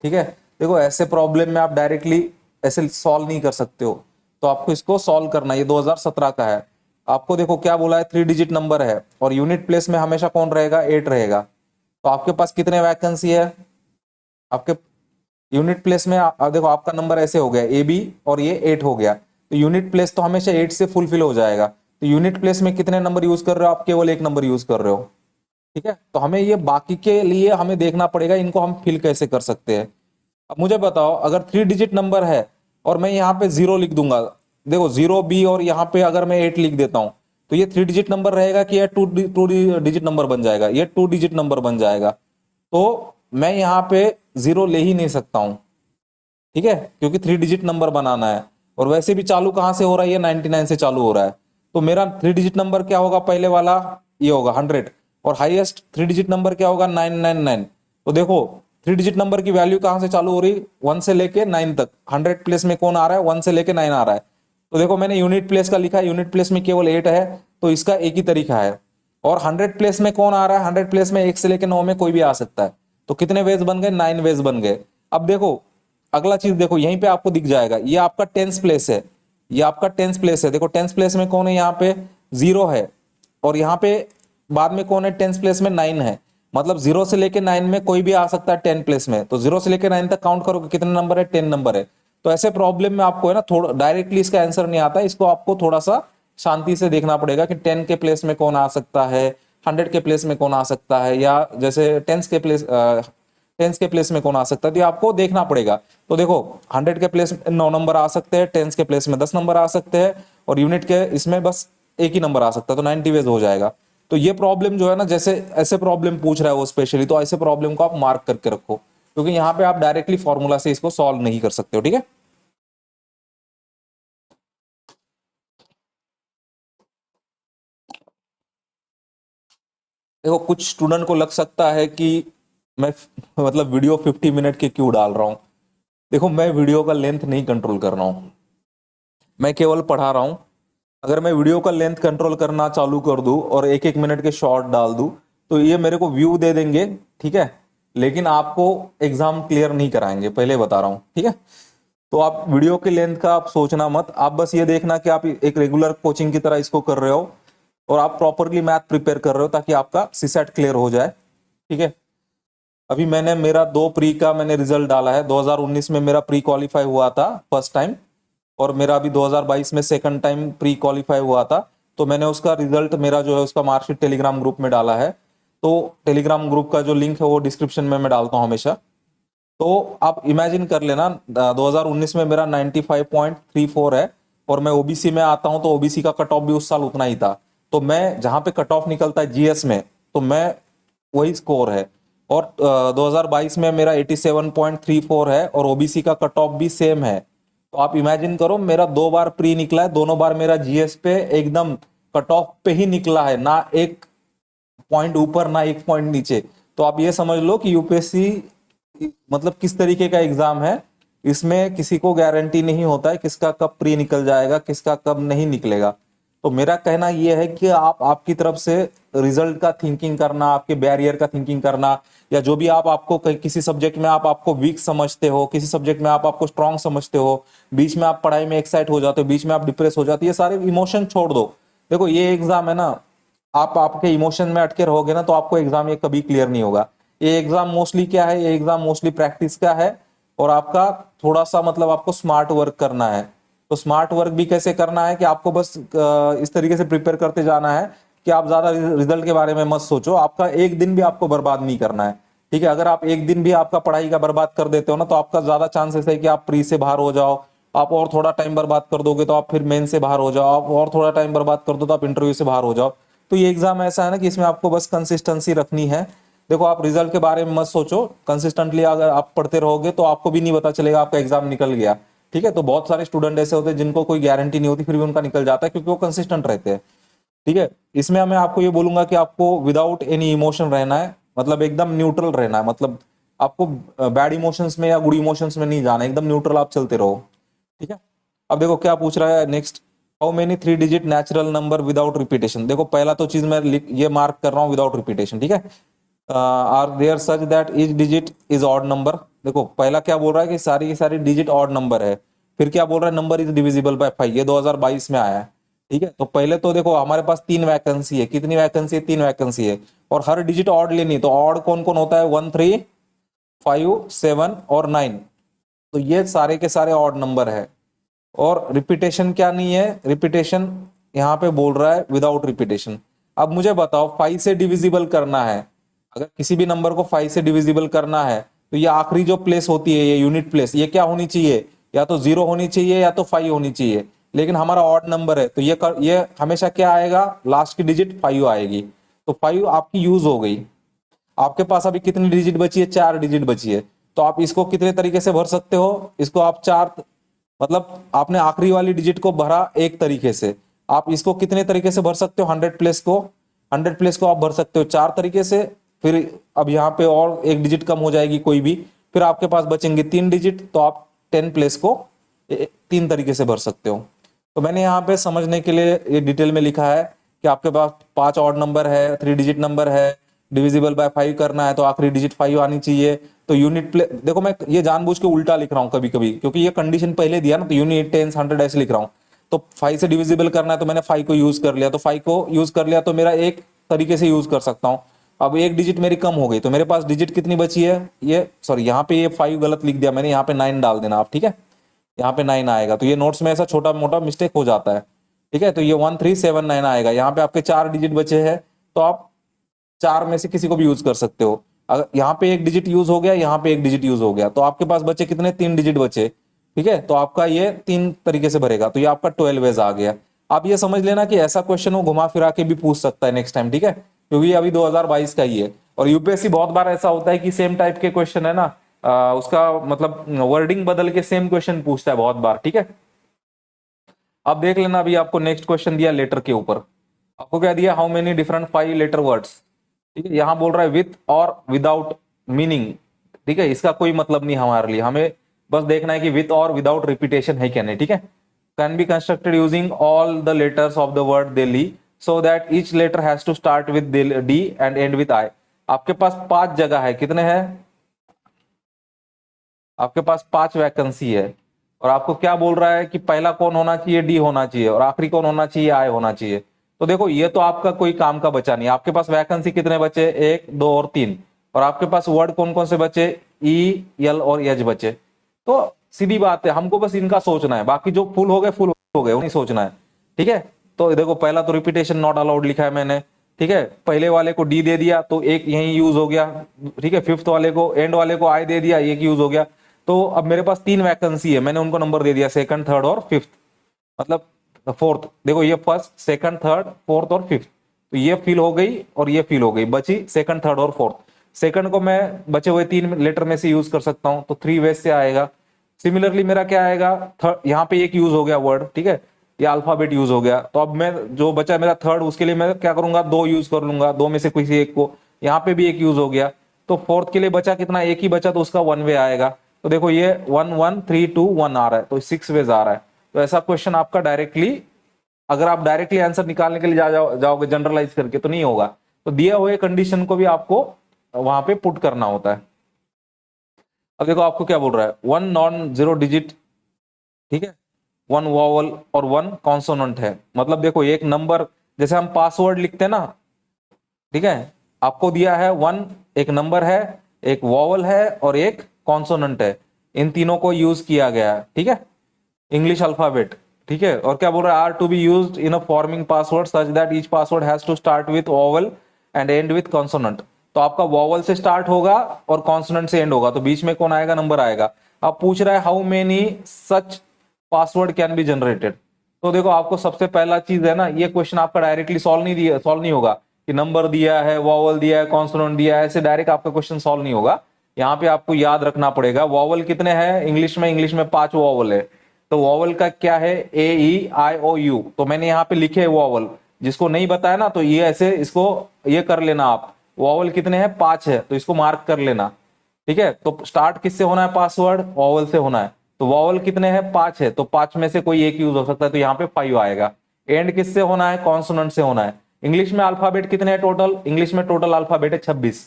ठीक है। देखो ऐसे प्रॉब्लम में आप डायरेक्टली ऐसे सॉल्व नहीं कर सकते हो, तो आपको इसको सॉल्व करना है। ये 2017 का है, आपको देखो क्या बोला है, 3 डिजिट नंबर है और यूनिट प्लेस में हमेशा कौन रहेगा, 8 रहेगा। तो आपके पास कितने वैकेंसी है, आपके यूनिट प्लेस में देखो आपका नंबर ऐसे हो गया ए बी और ये 8 हो गया, तो यूनिट प्लेस तो हमेशा 8 से फुलफिल हो जाएगा। तो यूनिट प्लेस में कितने नंबर यूज कर रहे हो, आप केवल एक नंबर यूज कर रहे हो, ठीक है। तो हमें ये बाकी के लिए हमें देखना पड़ेगा, इनको हम फिल कैसे कर सकते हैं। अब मुझे बताओ, अगर 3 डिजिट नंबर है और मैं यहाँ पे 0 लिख दूंगा, देखो 0 बी, और यहाँ पे अगर मैं 8 लिख देता हूँ, तो ये 3 डिजिट नंबर रहेगा कि यह टू डिजिट नंबर बन जाएगा, ये 2 डिजिट नंबर बन जाएगा। तो मैं यहाँ पे 0 ले ही नहीं सकता हूँ, ठीक है, क्योंकि 3 डिजिट नंबर बनाना है, और वैसे भी चालू कहाँ से हो रहा है, ये 99 से चालू हो रहा है। तो मेरा 3 डिजिट नंबर क्या होगा, पहले वाला ये होगा 100, और हाईएस्ट 3 डिजिट नंबर क्या होगा, 999। तो देखो 3 डिजिट नंबर की वैल्यू कहां से चालू हो रही, 1 से लेके 9 तक, 100 प्लेस में कौन आ रहा है, 1 से लेके 9 आ रहा है। तो देखो मैंने यूनिट प्लेस का लिखा है, यूनिट प्लेस में केवल 8 है, तो इसका एक ही तरीका है। और 100 प्लेस में कौन आ रहा है, 100 प्लेस में 1 से लेके 9 में कोई भी आ सकता है। तो कितने वेज बन गए, 9 वेज बन गए। अब देखो अगला चीज, देखो यहीं पे आपको दिख जाएगा, ये आपका टेंस प्लेस है, ये आपका टेंस प्लेस है। देखो टेंस प्लेस में कौन है, यहाँ पे 0 है, और यहाँ पे बाद में कौन है, टेंस प्लेस में 9 है। मतलब 0 से लेके 9 में कोई भी आ सकता है 10 प्लेस में। तो 0 से लेके 9 तक काउंट करोगे कितने नंबर है, 10 नंबर है। तो ऐसे प्रॉब्लम में आपको है ना, थोड़ा डायरेक्टली इसका आंसर नहीं आता, इसको आपको थोड़ा सा शांति से देखना पड़ेगा कि 10 के प्लेस में कौन आ सकता है, 100 के प्लेस में कौन आ सकता है, या जैसे टेंस के प्लेस में कौन आ सकता है, तो ये आपको देखना पड़ेगा। तो देखो 100 के प्लेस में 9 नंबर आ सकते हैं, टेंस के प्लेस में 10 नंबर आ सकते हैं, और यूनिट के इसमें बस एक ही नंबर आ सकता है, तो 90 वेज हो जाएगा। तो ये प्रॉब्लम जो है ना, जैसे ऐसे प्रॉब्लम पूछ रहा है वो स्पेशली, तो ऐसे प्रॉब्लम को आप मार्क करके रखो, क्योंकि यहाँ पे आप डायरेक्टली फॉर्मूला से इसको सॉल्व नहीं कर सकते हो, ठीक है। देखो कुछ स्टूडेंट को लग सकता है कि मैं मतलब वीडियो 50 मिनट के क्यों डाल रहा हूं। देखो मैं वीडियो का लेंथ नहीं कंट्रोल कर रहा हूं, मैं केवल पढ़ा रहा हूं। अगर मैं वीडियो का लेंथ कंट्रोल करना चालू कर दूं और एक एक मिनट के शॉर्ट डाल दूं, तो ये मेरे को व्यू दे देंगे, ठीक है, लेकिन आपको एग्जाम क्लियर नहीं कराएंगे, पहले बता रहा हूं, ठीक है। तो आप वीडियो की लेंथ का आप सोचना मत, आप बस ये देखना कि आप एक रेगुलर कोचिंग की तरह इसको कर रहे हो, और आप प्रॉपरली मैथ प्रिपेयर कर रहे हो, ताकि आपका सीसेट क्लियर हो जाए, ठीक है। अभी मैंने मेरा 2 प्री का मैंने रिजल्ट डाला है, 2019 में मेरा प्री क्वालिफाई हुआ था फर्स्ट टाइम, और मेरा अभी 2022 में सेकंड टाइम प्री क्वालिफाई हुआ था। तो मैंने उसका रिजल्ट मेरा जो है उसका मार्कशीट टेलीग्राम ग्रुप में डाला है। तो टेलीग्राम ग्रुप का जो लिंक है वो डिस्क्रिप्शन में मैं डालता हूँ हमेशा। तो आप इमेजिन कर लेना, 2019 में मेरा 95.34 है, और मैं ओबीसी में आता हूं, तो ओबीसी का कट ऑफ भी उस साल उतना ही था। तो मैं जहां पे कट ऑफ निकलता है जीएस में, तो मैं वही स्कोर है। और 2022 में मेरा 87.34 है, और ओबीसी का कट ऑफ भी सेम है। तो आप इमेजिन करो, मेरा 2 बार प्री निकला है, दोनों बार मेरा जीएस पे एकदम कट ऑफ पे ही निकला है, ना एक पॉइंट ऊपर ना एक पॉइंट नीचे। तो आप ये समझ लो कि यूपीएससी मतलब किस तरीके का एग्जाम है, इसमें किसी को गारंटी नहीं होता है किसका कब प्री निकल जाएगा, किसका कब नहीं निकलेगा। तो मेरा कहना यह है कि आप आपकी तरफ से रिजल्ट का थिंकिंग करना, आपके बैरियर का थिंकिंग करना, या जो भी आप आपको किसी सब्जेक्ट में आप आपको वीक समझते हो, किसी सब्जेक्ट में आप आपको स्ट्रांग समझते हो, बीच में आप पढ़ाई में एक्साइट हो जाते हो, बीच में आप डिप्रेस हो जाते हो, ये सारे इमोशन छोड़ दो। देखो ये एग्जाम है ना, आप आपके इमोशन में अटके रहोगे ना, तो आपको एग्जाम ये कभी क्लियर नहीं होगा। ये एग्जाम मोस्टली क्या है, ये एग्जाम मोस्टली प्रैक्टिस का है, और आपका थोड़ा सा मतलब आपको स्मार्ट वर्क करना है। तो स्मार्ट वर्क भी कैसे करना है कि आपको बस इस तरीके से प्रिपेयर करते जाना है कि आप ज्यादा रिजल्ट के बारे में मत सोचो, आपका एक दिन भी आपको बर्बाद नहीं करना है। ठीक है, अगर आप एक दिन भी आपका पढ़ाई का बर्बाद कर देते हो ना, तो आपका ज्यादा चांसेस है कि आप प्री से बाहर हो जाओ। आप और थोड़ा टाइम बर्बाद कर दोगे तो आप फिर मेन से बाहर हो जाओ, आप और थोड़ा टाइम बर्बाद कर दो तो आप इंटरव्यू से बाहर हो जाओ। तो ये एग्जाम ऐसा है ना कि इसमें आपको बस कंसिस्टेंसी रखनी है। देखो, आप रिजल्ट के बारे में मत सोचो, कंसिस्टेंटली अगर आप पढ़ते रहोगे तो आपको भी नहीं पता चलेगा आपका एग्जाम निकल गया। ठीक है, तो बहुत सारे स्टूडेंट ऐसे होते हैं जिनको कोई गारंटी नहीं होती, फिर भी उनका निकल जाता है क्योंकि वो कंसिस्टेंट रहते हैं। ठीक है, इसमें मैं आपको ये बोलूंगा कि आपको विदाउट एनी इमोशन रहना है, मतलब एकदम न्यूट्रल रहना है। मतलब आपको बैड इमोशंस में या गुड इमोशंस में नहीं जाना है, एकदम न्यूट्रल आप चलते रहो। ठीक है, अब देखो क्या पूछ रहा है next. How many 3 digit natural number without repetition. देखो पहला तो चीज मैं ये मार्क कर रहा हूँ विदाउट रिपीटेशन। ठीक है, are there such that each digit is odd number. देखो पहला क्या बोल रहा है कि सारी की सारी डिजिट ऑड नंबर है। फिर क्या बोल रहा है, नंबर इज डिविजिबल बाय 5। ये 2022 में आया है। ठीक है, तो पहले तो देखो हमारे पास 3 वैकेंसी है। कितनी वैकेंसी है? 3 वैकेंसी है, और हर डिजिट ऑड लेनी है। तो ऑड कौन कौन होता है? 1, 3, 5, 7 और 9। तो ये सारे के सारे ऑड नंबर है। और रिपीटेशन क्या नहीं है? रिपीटेशन यहाँ पे बोल रहा है विदाउट रिपीटेशन। अब मुझे बताओ, 5 से डिविजिबल करना है, अगर किसी भी नंबर को 5 से डिविजिबल करना है तो ये आखिरी जो प्लेस होती है, ये यूनिट प्लेस, ये क्या होनी चाहिए? या तो 0 होनी चाहिए या तो 5 होनी चाहिए। लेकिन हमारा ऑड नंबर है तो ये हमेशा क्या आएगा? लास्ट की डिजिट 5 आएगी। तो 5 आपकी यूज हो गई। आपके पास अभी कितनी डिजिट बची है? 4 डिजिट बची है। तो आप इसको कितने तरीके से भर सकते हो? इसको आप चार, मतलब आपने आखिरी वाली डिजिट को भरा एक तरीके से, आप इसको कितने तरीके से भर सकते हो? 100 प्लेस को, 100 प्लेस को आप भर सकते हो 4 तरीके से। फिर अब यहाँ पे और एक डिजिट कम हो जाएगी कोई भी, फिर आपके पास बचेंगे 3 डिजिट, तो आप 10 प्लेस को 3 तरीके से भर सकते हो। तो मैंने यहाँ पे समझने के लिए ये डिटेल में लिखा है कि आपके पास 5 ऑड नंबर है, 3 डिजिट नंबर है, डिविजिबल बाय 5 करना है तो आखिरी डिजिट 5 आनी चाहिए। तो यूनिट प्ले, देखो मैं ये जानबूझ के उल्टा लिख रहा हूँ कभी कभी, क्योंकि ये कंडीशन पहले दिया ना, तो यूनिट, टेंस, 100 ऐसे लिख रहा हूँ। तो 5 से डिविजिबल करना है तो मैंने 5 को यूज कर लिया, तो 5 को यूज कर लिया तो मेरा एक तरीके से यूज कर सकता हूँ। अब एक डिजिट मेरी कम हो गई तो मेरे पास डिजिट कितनी बची है? ये सॉरी, यहाँ पे ये 5 गलत लिख दिया मैंने, यहाँ पे 9 डाल देना आप। ठीक है, यहाँ पे 9 आएगा। तो ये नोट्स में ऐसा छोटा मोटा मिस्टेक हो जाता है। ठीक है, तो ये 1379 आएगा। यहाँ पे आपके 4 डिजिट बचे हैं, तो आप 4 में से किसी को भी यूज कर सकते हो। अगर यहाँ पे एक डिजिट यूज हो गया, यहाँ पे एक डिजिट यूज हो गया, तो आपके पास बचे कितने? 3 डिजिट बचे। ठीक है, तो आपका ये 3 तरीके से भरेगा, तो ये आपका 12 वेज आ गया। आप ये समझ लेना कि ऐसा क्वेश्चन वो घुमा फिरा के भी पूछ सकता है नेक्स्ट टाइम। ठीक है, क्योंकि ये अभी 2022 का ही है। और यूपीएससी बहुत बार ऐसा होता है कि सेम टाइप के क्वेश्चन है ना, उसका मतलब वर्डिंग बदल के सेम क्वेश्चन पूछता है बहुत बार। ठीक है, अब देख लेना, अभी आपको नेक्स्ट क्वेश्चन दिया लेटर के ऊपर। आपको क्या दिया? How many different 5 letter words. ठीक है, यहां बोल रहा है विथ और विदाउट मीनिंग। ठीक है, इसका कोई मतलब नहीं हमारे लिए, हमें बस देखना है कि विथ और विदाउट रिपीटेशन है क्या नहीं। ठीक है, can be constructed using all the letters of the word Delhi so that each letter has to start with D and end with I. आपके पास 5 जगह है, कितने हैं? आपके पास 5 वैकेंसी है, और आपको क्या बोल रहा है कि पहला कौन होना चाहिए? डी होना चाहिए, और आखिरी कौन होना चाहिए? आई होना चाहिए। तो देखो ये तो आपका कोई काम का बचा नहीं। आपके पास वैकेंसी कितने बचे? 1, 2 और 3। और आपके पास वर्ड कौन कौन से बचे? ई, एल और एच बचे। तो सीधी बात है, हमको बस इनका सोचना है, बाकी जो फुल हो गए फुल हो गए, वो नहीं सोचना है। ठीक है, तो देखो पहला तो रिपीटेशन नॉट अलाउड लिखा है मैंने। ठीक है, पहले वाले को डी दे दिया तो एक यही यूज हो गया। ठीक है, फिफ्थ वाले को, एंड वाले को आई दे दिया, एक यूज हो गया। तो अब मेरे पास 3 वैकेंसी है, मैंने उनको नंबर दे दिया, सेकंड, थर्ड और फिफ्थ, मतलब फोर्थ। देखो ये फर्स्ट, सेकंड, थर्ड, फोर्थ और फिफ्थ। तो ये फिल हो गई और ये फिल हो गई, बची सेकंड, थर्ड और फोर्थ। सेकंड को मैं बचे हुए 3 लेटर में से यूज कर सकता हूं, तो 3 वेज से आएगा। सिमिलरली मेरा क्या आएगा? थर्ड, यहाँ पे एक यूज हो गया वर्ड। ठीक है, ये अल्फाबेट यूज हो गया, तो अब मैं जो बचा मेरा थर्ड, उसके लिए मैं क्या करूंगा? 2 यूज कर लूंगा, 2 में से किसी एक को। यहाँ पे भी एक यूज हो गया, तो फोर्थ के लिए बचा कितना? एक ही बचा, तो उसका 1 वे आएगा। तो देखो ये 1, 1, 3, 2, 1 आ रहा है, तो 6 वेज आ रहा है। तो ऐसा क्वेश्चन आपका डायरेक्टली, अगर आप डायरेक्टली आंसर निकालने के लिए जाओगे जनरलाइज करके तो नहीं होगा। तो दिए हुए कंडीशन को भी आपको वहां पे पुट करना होता है। अब देखो आपको क्या बोल रहा है, 1 नॉन 0 डिजिट, ठीक है, 1 वॉवल और 1 कॉन्सोनेंट है। मतलब देखो एक नंबर, जैसे हम पासवर्ड लिखते हैं ना, ठीक है, आपको दिया है 1, एक नंबर है, एक वॉवल है और एक कॉन्सोनेंट है। इन तीनों को यूज किया गया है, ठीक है, इंग्लिश अल्फाबेट, ठीक है। और क्या बोल रहा है, are to be used in a forming password such that each password has to start with vowel and end with consonant. तो आपका वोवल से स्टार्ट होगा और कॉन्सोनेंट से एंड होगा, तो बीच में कौन आएगा, नंबर आएगा। अब पूछ रहा है how many such password can be generated. तो देखो आपको सबसे पहला चीज है ना, ये क्वेश्चन आपका डायरेक्टली सॉल्व नहीं होगा कि नंबर दिया है, वोवल दिया है, कॉन्सोनेंट दिया है, ऐसे डायरेक्ट आपका क्वेश्चन सॉल्व नहीं होगा। यहाँ पे आपको याद रखना पड़ेगा वोवल कितने हैं इंग्लिश में 5 वोवल है। तो वोवल का क्या है, A E I O U। तो मैंने यहाँ पे लिखे वोवल, जिसको नहीं बताया ना तो ये ऐसे इसको ये कर लेना आप, वोवल कितने हैं, 5 है, तो इसको मार्क कर लेना, ठीक है। तो स्टार्ट किससे होना है, पासवर्ड वोवल से होना है। तो वोवल कितने हैं, 5 है, तो 5 में से कोई एक यूज हो सकता है, तो यहाँ पे 5 आएगा। एंड किससे होना है, कॉन्सोनेंट से होना है। इंग्लिश में अल्फाबेट कितने हैं टोटल, इंग्लिश में टोटल अल्फाबेट है 26।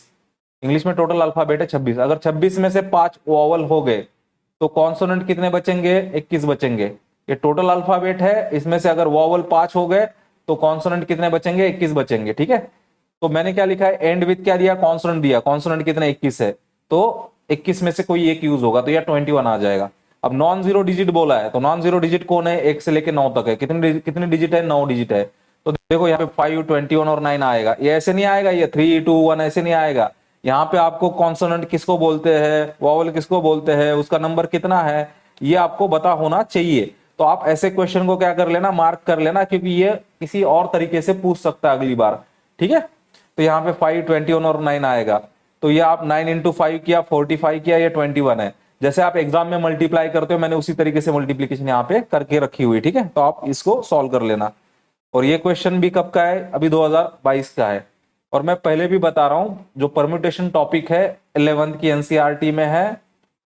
इंग्लिश में टोटल अल्फाबेट है 26। अगर 26 में से 5 वोवल हो गए तो कॉन्सोनेंट कितने बचेंगे, 21 बचेंगे। ये टोटल अल्फाबेट है, इसमें से अगर वोवल 5 हो गए तो कॉन्सोनेंट कितने बचेंगे, 21 बचेंगे, ठीक है। तो मैंने क्या लिखा है, एंड विथ क्या दिया, कॉन्सोनेंट दिया, कॉन्सोनेंट कितने 21 है, तो 21 में से कोई एक यूज होगा, तो यह 21 आ जाएगा। अब नॉन जीरो डिजिट बोला है, तो नॉन जीरो डिजिट कौन है, 1 से लेके 9 तक है, कितने डिजिट है, 9 डिजिट है। तो देखो यहाँ पे 5, 21 और 9 आएगा, ये ऐसे नहीं आएगा, ये 3, 2, 1 ऐसे नहीं आएगा। यहाँ पे आपको कॉन्सोनेंट किसको बोलते हैं, वोवल किसको बोलते हैं, उसका नंबर कितना है, ये आपको पता होना चाहिए। तो आप ऐसे क्वेश्चन को क्या कर लेना, मार्क कर लेना, क्योंकि ये किसी और तरीके से पूछ सकता है अगली बार, ठीक है। तो यहाँ पे 5, 21 और 9 आएगा। तो ये आप 9 इंटू 5 किया, 45 किया, ये 21 है। जैसे आप एग्जाम में मल्टीप्लाई करते हो, मैंने उसी तरीके से मल्टीप्लीकेशन यहाँ पे करके रखी हुई, ठीक है। तो आप इसको सॉल्व कर लेना। और ये क्वेश्चन भी कब का है, अभी 2022 का है। और मैं पहले भी बता रहा हूं, जो परम्यूटेशन टॉपिक है 11th की एनसीईआरटी में है,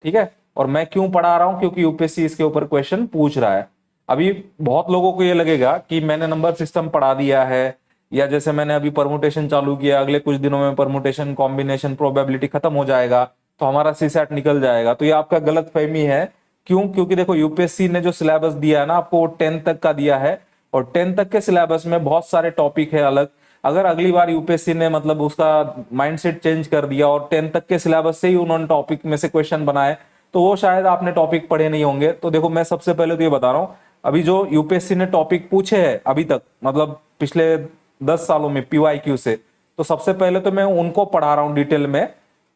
ठीक है। और मैं क्यों पढ़ा रहा हूं, क्योंकि यूपीएससी इसके ऊपर क्वेश्चन पूछ रहा है। अभी बहुत लोगों को ये लगेगा कि मैंने नंबर सिस्टम पढ़ा दिया है, या जैसे मैंने अभी परमुटेशन चालू किया, अगले कुछ दिनों में परमुटेशन, कॉम्बिनेशन, प्रोबेबिलिटी खत्म हो जाएगा, तो हमारा सीसैट निकल जाएगा। तो ये आपका गलत फहमी है। क्यों, क्योंकि देखो यूपीएससी ने जो सिलेबस दिया है ना आपको, वो 10th तक का दिया है, और 10th तक के सिलेबस में बहुत सारे टॉपिक है अलग। अगर अगली बार यूपीएससी ने मतलब उसका माइंडसेट चेंज कर दिया और 10th तक के सिलेबस से ही उन्होंने टॉपिक में से क्वेश्चन बनाए, तो वो शायद आपने टॉपिक पढ़े नहीं होंगे। तो देखो मैं सबसे पहले तो ये बता रहा हूँ, अभी जो यूपीएससी ने टॉपिक पूछे हैं अभी तक, मतलब पिछले 10 सालों में पीवाईक्यू से, तो सबसे पहले तो मैं उनको पढ़ा रहा हूँ डिटेल में,